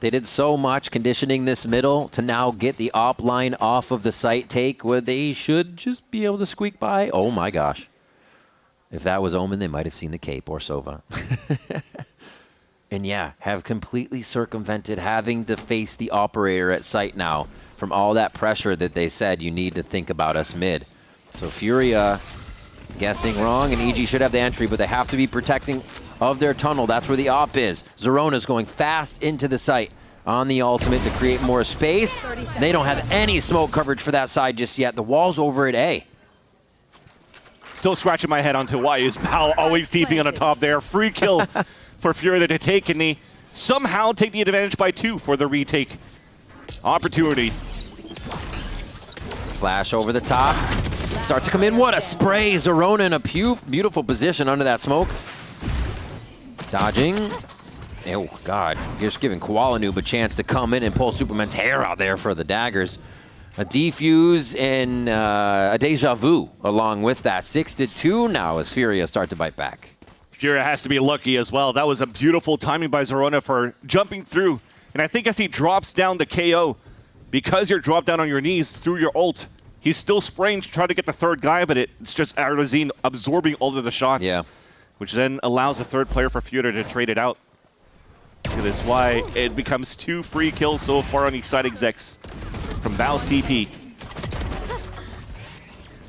They did so much conditioning this middle to now get the op line off of the site take where they should just be able to squeak by. Oh my gosh. If that was Omen, they might have seen the cape or Sova. And yeah, have completely circumvented having to face the operator at site now from all that pressure that they said you need to think about us mid. So Furia guessing wrong, and EG should have the entry, but they have to be protecting of their tunnel. That's where the op is. Zerona's going fast into the site on the ultimate to create more space. They don't have any smoke coverage for that side just yet. The wall's over at A. Still scratching my head onto why is Bao always TPing on the top there. Free kill for Furia to take, and they somehow take the advantage by 2 for the retake opportunity. Flash over the top. Starts to come in. What a spray. Zerona in a beautiful position under that smoke. Dodging. Oh, God. Just giving Qualinoob a chance to come in and pull Superman's hair out there for the daggers. A defuse and a deja vu along with that. 6-2 now as Furia start to bite back. Furia has to be lucky as well. That was a beautiful timing by Zerona for jumping through. And I think as he drops down the KO, because you're dropped down on your knees through your ult, he's still spraying to try to get the third guy, but it's just Artazine absorbing all of the shots. Yeah. Which then allows the third player for Furia to trade it out. That is why it becomes 2 free kills so far on each side execs from Bao's TP.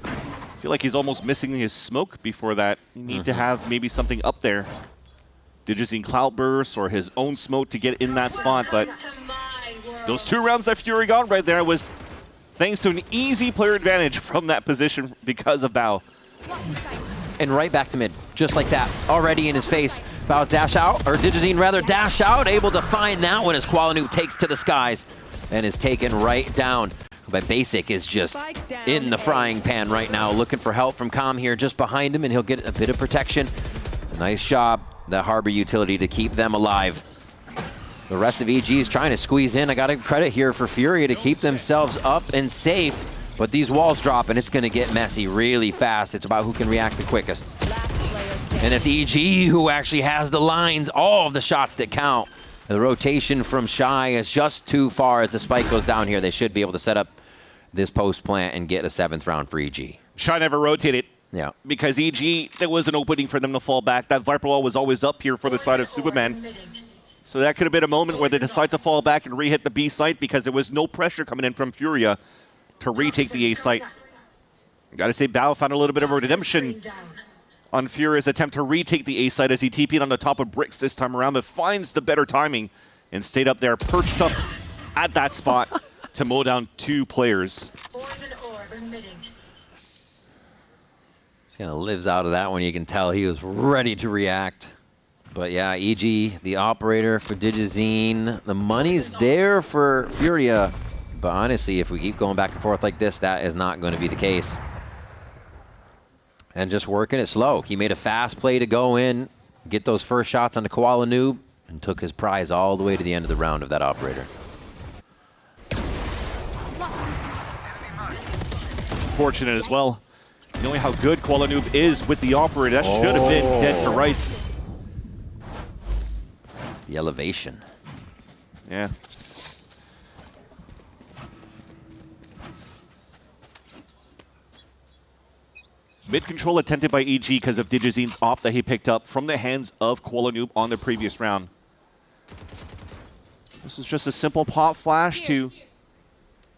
I feel like he's almost missing his smoke before that. You need to have maybe something up there. Digizine Cloudburst or his own smoke to get in that spot, but those 2 rounds that Fury got right there was thanks to an easy player advantage from that position because of Bao. and right back to mid. Just like that, already in his face. About dash out, or Digizine rather, dash out, able to find that one as Qualinoob takes to the skies and is taken right down. But Basic is just in the frying pan right now, looking for help from Calm here just behind him, and he'll get a bit of protection. It's a nice job, the Harbor utility, to keep them alive. The rest of EG is trying to squeeze in. I got to credit here for Furia to keep themselves up and safe. But these walls drop, and it's going to get messy really fast. It's about who can react the quickest. And it's EG who actually has the lines, all of the shots that count. The rotation from Shy is just too far. As the spike goes down here, they should be able to set up this post plant and get a 7th round for EG. Shy never rotated. Yeah. Because EG, there was an opening for them to fall back. That Viper wall was always up here for the side of Superman. So that could have been a moment where they decide to fall back and re-hit the B site because there was no pressure coming in from Furia to retake the A site. Gotta say, Bao found a little bit of a redemption on Furia's attempt to retake the A site as he TP'd on the top of bricks this time around, but finds the better timing and stayed up there, perched up at that spot to mow down 2 players. He kind of lives out of that one. You can tell he was ready to react. But yeah, EG, the operator for Digizine. The money's there for Furia. But honestly, if we keep going back and forth like this, that is not going to be the case. And just working it slow. He made a fast play to go in, get those first shots on the Qualinoob, and took his prize all the way to the end of the round of that operator. Fortunate as well. Knowing how good Qualinoob is with the operator, that should have been dead to rights. The elevation. Yeah. Mid-control attempted by EG because of Digizine's op that he picked up from the hands of Qualinoob on the previous round. This is just a simple pop flash to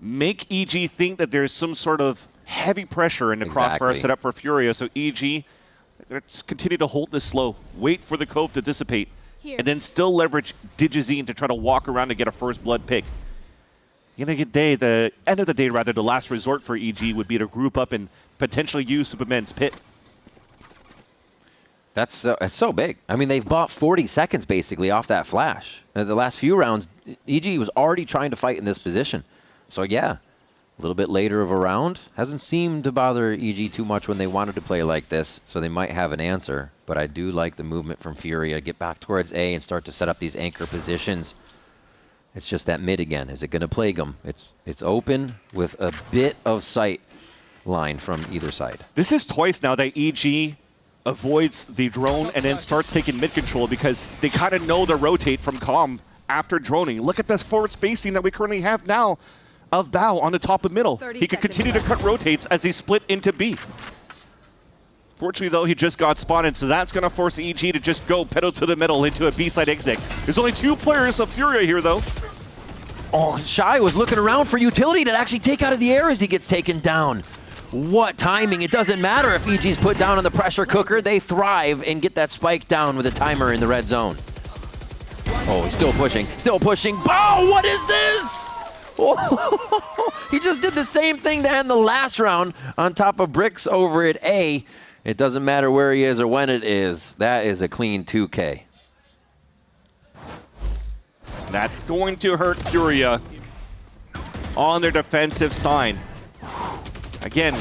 make EG think that there's some sort of heavy pressure in the crossfire set up for Furia. So EG, let's continue to hold this slow, wait for the Cove to dissipate, and then still leverage Digizine to try to walk around and get a first blood pick. The end of the day, the last resort for EG would be to group up and potentially use Superman's pit. That's it's so big. I mean, they've bought 40 seconds basically off that flash. The last few rounds, EG was already trying to fight in this position. So yeah, a little bit later of a round. Hasn't seemed to bother EG too much when they wanted to play like this, so they might have an answer. But I do like the movement from Furia. Get back towards A and start to set up these anchor positions. It's just that mid again. Is it going to plague them? It's open with a bit of sight line from either side. This is twice now that EG avoids the drone and then starts taking mid control because they kind of know the rotate from Calm after droning. Look at the forward spacing that we currently have now of Bao on the top of middle. He could continue to cut rotates as they split into B. Fortunately, though, he just got spotted, so that's going to force EG to just go pedal to the middle into a B-side exit. There's only 2 players of Furia here, though. Oh, Shy was looking around for utility to actually take out of the air as he gets taken down. What timing. It doesn't matter if EG's put down on the pressure cooker. They thrive and get that spike down with a timer in the red zone. Oh, he's still pushing. Still pushing. Oh, what is this? Oh, he just did the same thing to end the last round on top of bricks over at A. It doesn't matter where he is or when it is. That is a clean 2K. That's going to hurt Furia on their defensive side. Again,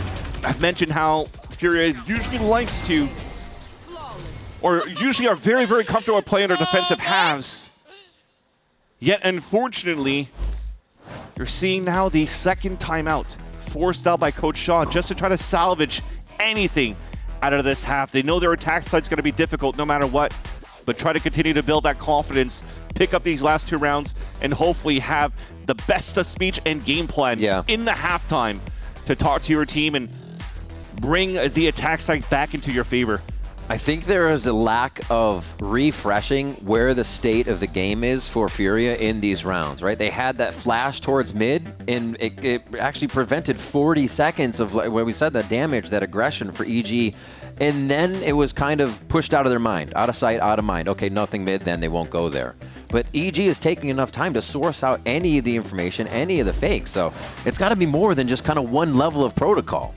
I've mentioned how Furia usually likes to, or usually are very, very comfortable playing their defensive halves. Yet, unfortunately, you're seeing now the second timeout forced out by Coach Shaw just to try to salvage anything out of this half. They know their attack side's going to be difficult no matter what, but try to continue to build that confidence, pick up these last 2 rounds, and hopefully have the best of speech and game plan in the halftime to talk to your team and bring the attack side back into your favor. I think there is a lack of refreshing where the state of the game is for Furia in these rounds, right? They had that flash towards mid, and it actually prevented 40 seconds of, where we said, that damage, that aggression for EG. And then it was kind of pushed out of their mind, out of sight, out of mind. Okay, nothing mid, then they won't go there. But EG is taking enough time to source out any of the information, any of the fakes. So it's got to be more than just kind of one level of protocol.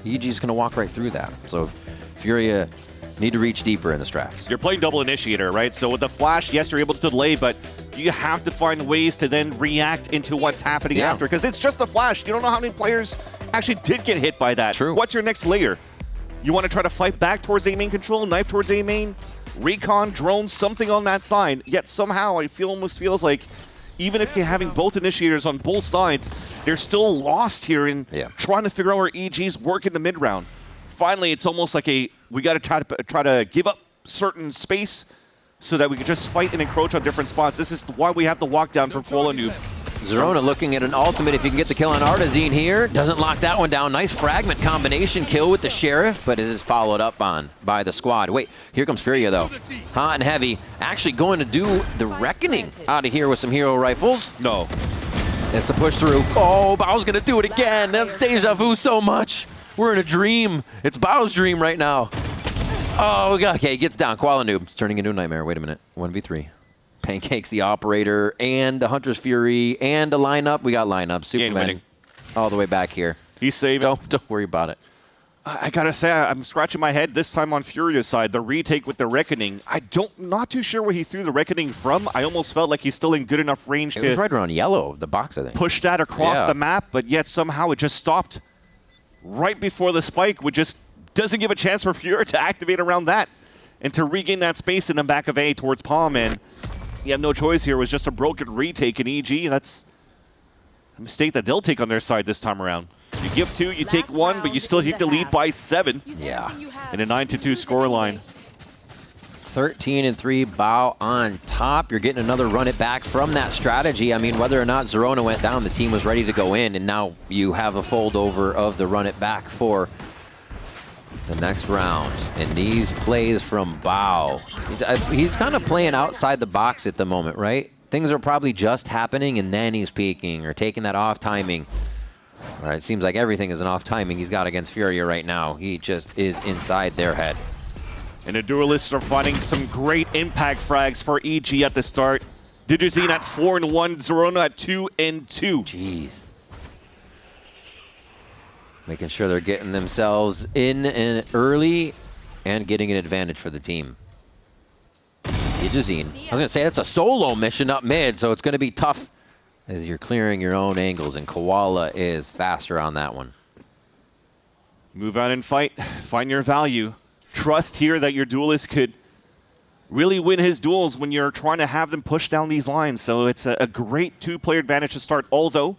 EG is going to walk right through that. So Furia need to reach deeper in the strats. You're playing double initiator, right? So with the flash, yes, you're able to delay, but you have to find ways to then react into what's happening after, because it's just a flash. You don't know how many players actually did get hit by that. True. What's your next layer? You want to try to fight back towards A main control, knife towards A main, recon, drone, something on that side. Yet somehow I almost feels like even if you're having both initiators on both sides, they're still lost here in trying to figure out where EG's work in the mid round. Finally, it's almost like we got to try to give up certain space so that we can just fight and encroach on different spots. This is why we have the walk down from Koala Noob. Zerona looking at an ultimate if you can get the kill on Artazine here. Doesn't lock that one down. Nice fragment combination kill with the Sheriff, but it is followed up on by the squad. Wait, here comes Furia though. Hot and heavy. Actually going to do the Reckoning out of here with some hero rifles. No. It's the push through. Oh, Bao's going to do it again. That's deja vu so much. We're in a dream. It's Bao's dream right now. Oh, okay, he gets down. Koala Noob. It's turning into a nightmare. Wait a minute. 1v3. Pancakes the operator and the Hunter's Fury and a lineup. We got lineup. Superman all the way back here. He's saving. Don't worry about it. I gotta say, I'm scratching my head this time on Furia's side. The retake with the Reckoning. Not too sure where he threw the Reckoning from. I almost felt like he's still in good enough range to. It was right around yellow, the box, I think. Push that across the map, but yet somehow it just stopped right before the spike, which just doesn't give a chance for Furia to activate around that and to regain that space in the back of A towards Palm. And you have no choice here. It was just a broken retake in EG. That's a mistake that they'll take on their side this time around. You give 2, you take 1, but you still hit the lead by 7. Yeah. In a 9-2 scoreline. 13-3, Bao on top. You're getting another run it back from that strategy. I mean, whether or not Zerona went down, the team was ready to go in, and now you have a fold over of the run it back for the next round. And these plays from Bao. He's kind of playing outside the box at the moment, right? Things are probably just happening, and then he's peeking or taking that off timing. All right, it seems like everything is an off timing he's got against Furia right now. He just is inside their head. And the Duelists are finding some great impact frags for EG at the start. Digizine at 4-1, Zerona at 2-2. Jeez. Making sure they're getting themselves in early and getting an advantage for the team. Digizine. I was going to say, that's a solo mission up mid, so it's going to be tough as you're clearing your own angles, and Koala is faster on that one. Move out and fight. Find your value. Trust here that your Duelist could really win his duels when you're trying to have them push down these lines. So it's a great 2-player advantage to start, although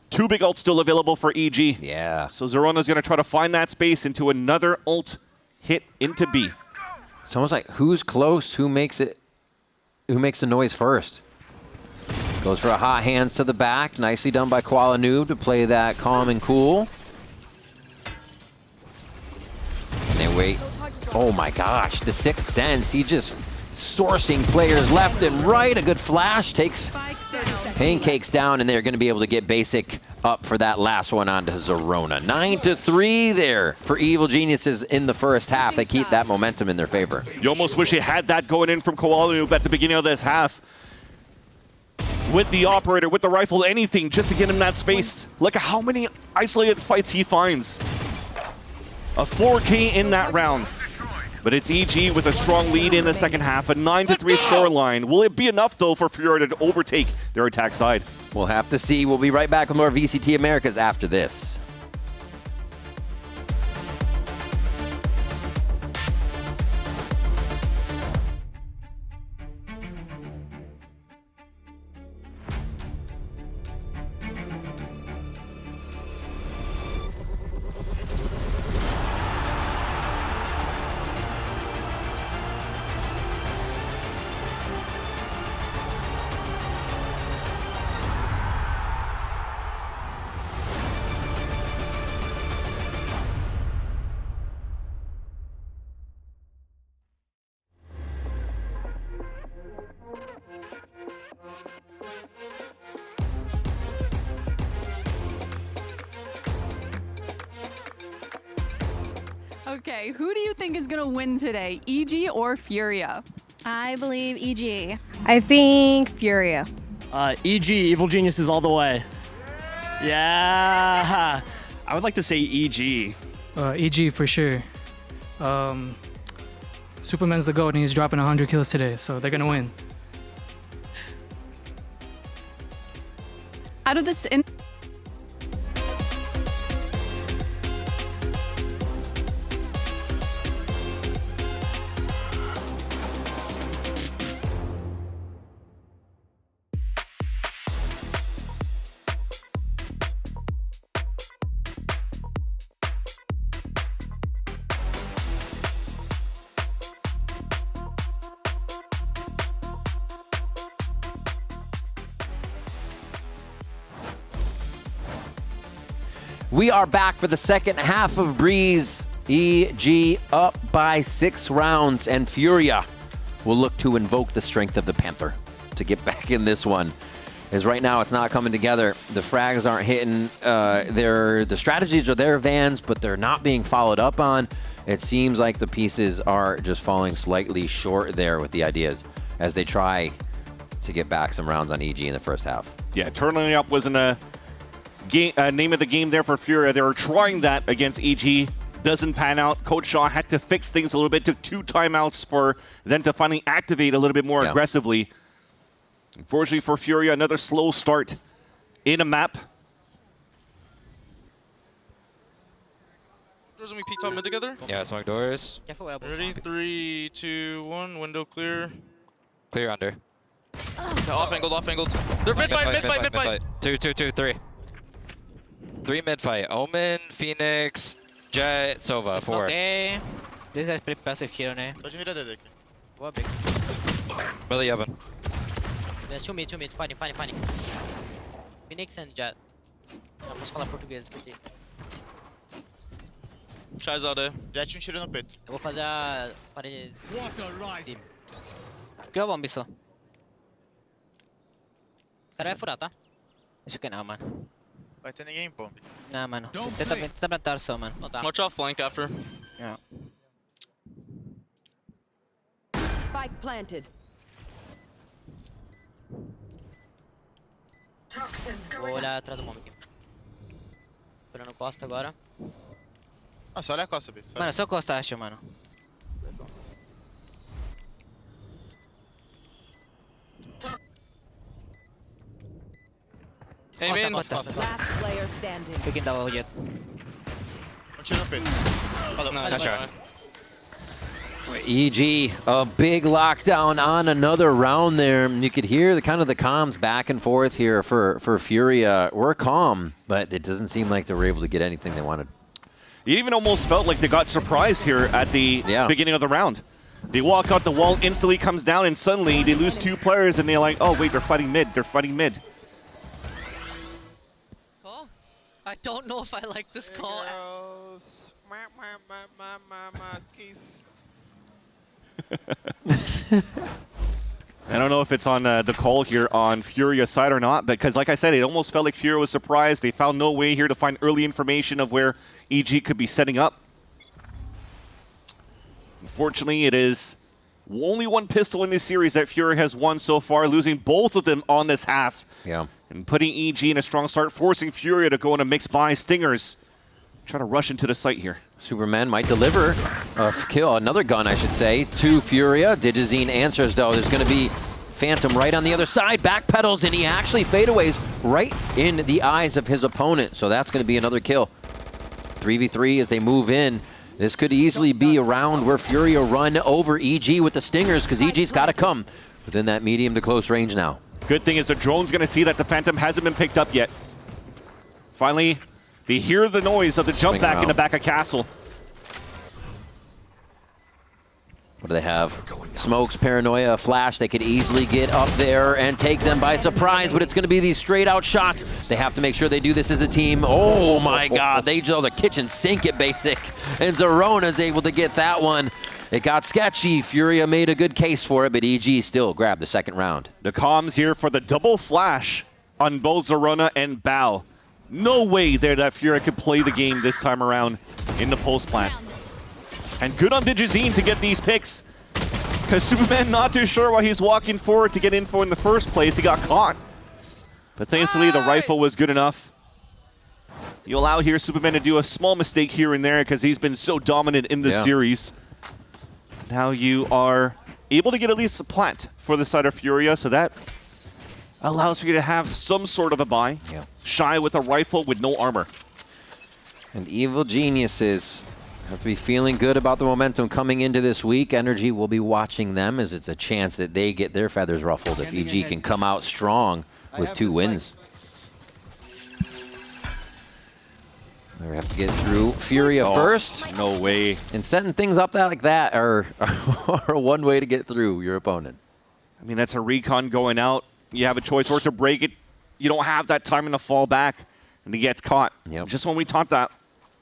2 big ults still available for EG. Yeah. So Zerona's going to try to find that space into another ult hit into B. It's almost like who's close, who makes the noise first. Goes for a hot hands to the back. Nicely done by Koala Noob to play that calm and cool. And they wait. Oh my gosh, the Sixth Sense. He just sourcing players left and right. A good flash takes Pancakes down, and they're going to be able to get basic up for that last one onto Zerona. 9-3 there for Evil Geniuses in the first half. They keep that momentum in their favor. You almost wish you had that going in from Koala Noob at the beginning of this half. With the operator, with the rifle, anything just to get him that space. Look at how many isolated fights he finds. A 4K in that round. But it's EG with a strong lead in the second half, a 9-3 scoreline. Will it be enough, though, for Furia to overtake their attack side? We'll have to see. We'll be right back with more VCT Americas after this. Okay, who do you think is going to win today, EG or Furia? I believe EG. I think Furia. EG, Evil Geniuses all the way. Yeah. I would like to say EG. EG for sure. Superman's the GOAT and he's dropping 100 kills today, so they're gonna win. Out of this, We are back for the second half of Breeze. EG up by 6 rounds, and Furia will look to invoke the strength of the Panther to get back in this one. As right now, it's not coming together. The frags aren't hitting. The strategies are there, Vans, but they're not being followed up on. It seems like the pieces are just falling slightly short there with the ideas as they try to get back some rounds on EG in the first half. Yeah, turning up wasn't a name of the game there for Furia. They were trying that against EG. Doesn't pan out. Coach Shaw had to fix things a little bit. Took 2 timeouts for them to finally activate a little bit more aggressively. Unfortunately for Furia, another slow start in a map. Doors and we peek top mid together. Yeah, smoke doors. Ready? 3, 2, 1. Window clear. Clear under. Yeah, off angled. They're mid fight. 2, 3. 3 mid fight. Omen, Phoenix, Jet, Sova. 4. Okay. This guy's pretty passive here, né? What big? Really oven. There's 2 mid. Fighting. Phoenix and Jet. Eu posso falar português, esqueci. Chaz out there. Jet um tiro no peito. Eu vou fazer a parede. Que é o bomb só. O cara vai furar, tá? Acho que não, mano. Vai ter ninguém, pô. Não, mano. Tenta plantar só, mano. Não tá. Watch out flank after. Yeah. Spike planted. Vou olhar atrás do bomb aqui. Esperando costa agora. Ah, só olha a costa, B. Mano, só costa, acho, mano. Hey, man. Last player standing. Fiquem da o Jet. Um tiro no peito. Falou. Nice. EG, a big lockdown on another round there. You could hear the kind of the comms back and forth here for Furia. We're calm, but it doesn't seem like they were able to get anything they wanted. It even almost felt like they got surprised here at the beginning of the round. They walk out, the wall instantly comes down, and suddenly they lose 2 players, and they're like, oh, wait, they're fighting mid. I don't know if I like this call. I don't know if it's on the call here on Furia's side or not, because like I said, it almost felt like Furia was surprised. They found no way here to find early information of where EG could be setting up. Unfortunately, it is only 1 pistol in this series that Furia has won so far, losing both of them on this half. Yeah. And putting EG in a strong start, forcing Furia to go in a mixed buy. Stingers try to rush into the site here. Superman might deliver a kill, another gun, I should say, to Furia. Digizine answers, though. There's going to be Phantom right on the other side, backpedals, and he actually fadeaways right in the eyes of his opponent. So that's going to be another kill. 3v3 as they move in. This could easily be a round where Furia run over EG with the Stingers, because EG's got to come within that medium to close range now. Good thing is the drone's going to see that the Phantom hasn't been picked up yet. Finally, they hear the noise of the jump back in the back of Castle. What do they have? Smokes, Paranoia, Flash. They could easily get up there and take them by surprise, but it's going to be these straight out shots. They have to make sure they do this as a team. Oh my God, they just the kitchen sink it, basic. And Zerona's able to get that one. It got sketchy. Furia made a good case for it, but EG still grabbed the second round. The comms here for the double flash on both Zerona and Bao. No way there that Furia could play the game this time around in the post plant. And good on Digizine to get these picks, because Superman not too sure why he's walking forward to get info in the first place. He got caught. But thankfully the rifle was good enough. You allow here Superman to do a small mistake here and there because he's been so dominant in this series. Now you are able to get at least a plant for the side of Furia, so that allows for you to have some sort of a buy. Shy with a rifle with no armor. And Evil Geniuses have to be feeling good about the momentum coming into this week. Energy will be watching them as it's a chance that they get their feathers ruffled if EG can come out strong with 2 wins. They have to get through Furia first. No way. And setting things up like that are one way to get through your opponent. I mean, that's a recon going out. You have a choice or to break it. You don't have that time to fall back, and he gets caught. Just when we talked that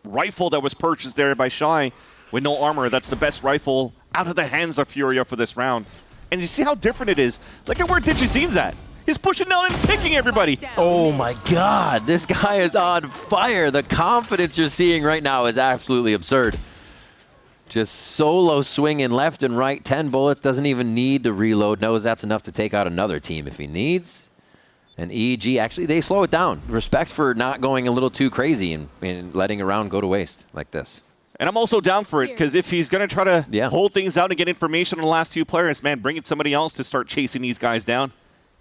rifle that was purchased there by Shy with no armor, that's the best rifle out of the hands of Furia for this round. And you see how different it is. Look at where Digizine's at. He's pushing down and picking everybody. Oh my God, this guy is on fire. The confidence you're seeing right now is absolutely absurd. Just solo swinging left and right, 10 bullets, doesn't even need to reload, knows that's enough to take out another team if he needs. And EG, actually, they slow it down. Respect for not going a little too crazy and letting a round go to waste like this. And I'm also down for it, because if he's going to try to hold things out and get information on the last 2 players, man, bring in somebody else to start chasing these guys down.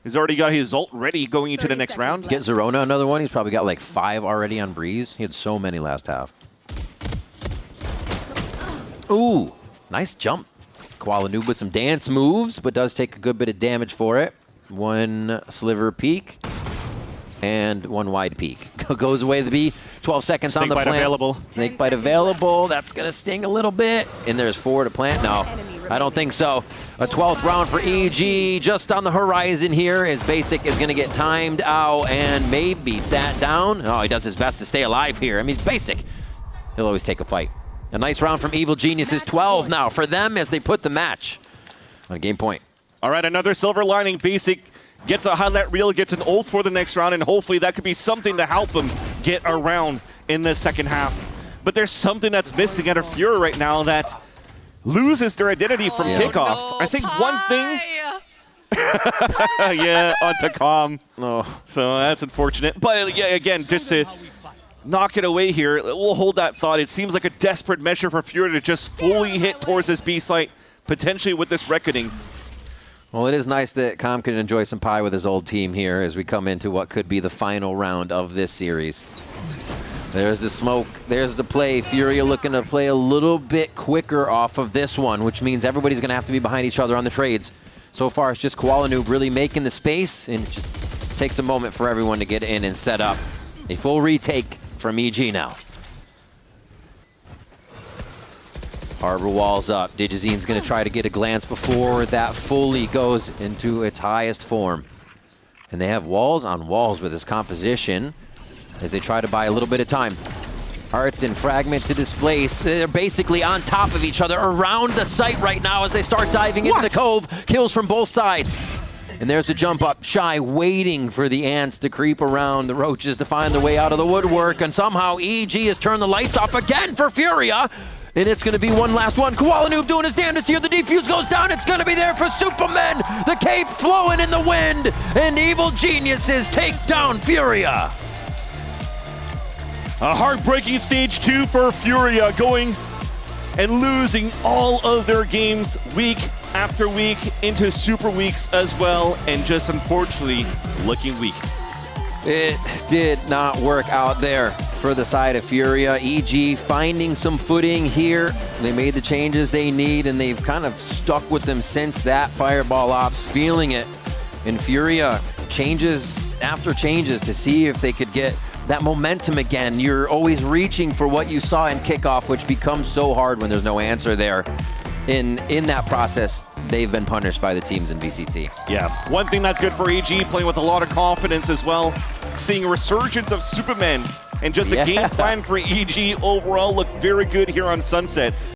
He's already got his ult ready going into the next round. Get Zerona another one. He's probably got like 5 already on Breeze. He had so many last half. Ooh, nice jump. Koala Noob with some dance moves, but does take a good bit of damage for it. 1 sliver peek and 1 wide peek. Goes away the B. 12 seconds on the plant. Available. Snake bite available. That's going to sting a little bit. And there's 4 to plant. No, I don't think so. A 12th round for EG just on the horizon here as Basic is going to get timed out and maybe sat down. Oh, he does his best to stay alive here. I mean, it's Basic. He'll always take a fight. A nice round from Evil Geniuses. 12 now for them as they put the match on a game point. All right, another silver lining. Basic gets a highlight reel, gets an ult for the next round, and hopefully that could be something to help him get around in the second half. But there's something that's missing out of Fury right now that loses their identity from kickoff. No, I think one thing... onto Calm. Oh. So that's unfortunate. But yeah, again, just to knock it away here, we'll hold that thought. It seems like a desperate measure for Fury to just fully hit towards this B site, potentially with this reckoning. Well, it is nice that Calm can enjoy some pie with his old team here as we come into what could be the final round of this series. There's the smoke. There's the play. Furia looking to play a little bit quicker off of this one, which means everybody's going to have to be behind each other on the trades. So far, it's just Koala Noob really making the space, and it just takes a moment for everyone to get in and set up. A full retake from EG now. Harbor walls up. Digizine's going to try to get a glance before that fully goes into its highest form. And they have walls on walls with this composition as they try to buy a little bit of time. Hearts and Fragment to displace. They're basically on top of each other around the site right now as they start diving into the cove. Kills from both sides. And there's the jump up. Shy waiting for the ants to creep around the roaches to find their way out of the woodwork. And somehow EG has turned the lights off again for Furia. And it's going to be one last one. Koala Noob doing his damnedest here. The defuse goes down. It's going to be there for Superman. The cape flowing in the wind. And Evil Geniuses take down Furia. A heartbreaking stage 2 for Furia, going and losing all of their games week after week into super weeks as well, and just unfortunately looking weak. It did not work out there for the side of Furia. EG finding some footing here. They made the changes they need, and they've kind of stuck with them since that Fireball Ops, feeling it. And Furia changes after changes to see if they could get that momentum again. You're always reaching for what you saw in kickoff, which becomes so hard when there's no answer there. In that process, they've been punished by the teams in VCT. Yeah, one thing that's good for EG, playing with a lot of confidence as well, seeing a resurgence of Superman, and just the game plan for EG overall looked very good here on Sunset.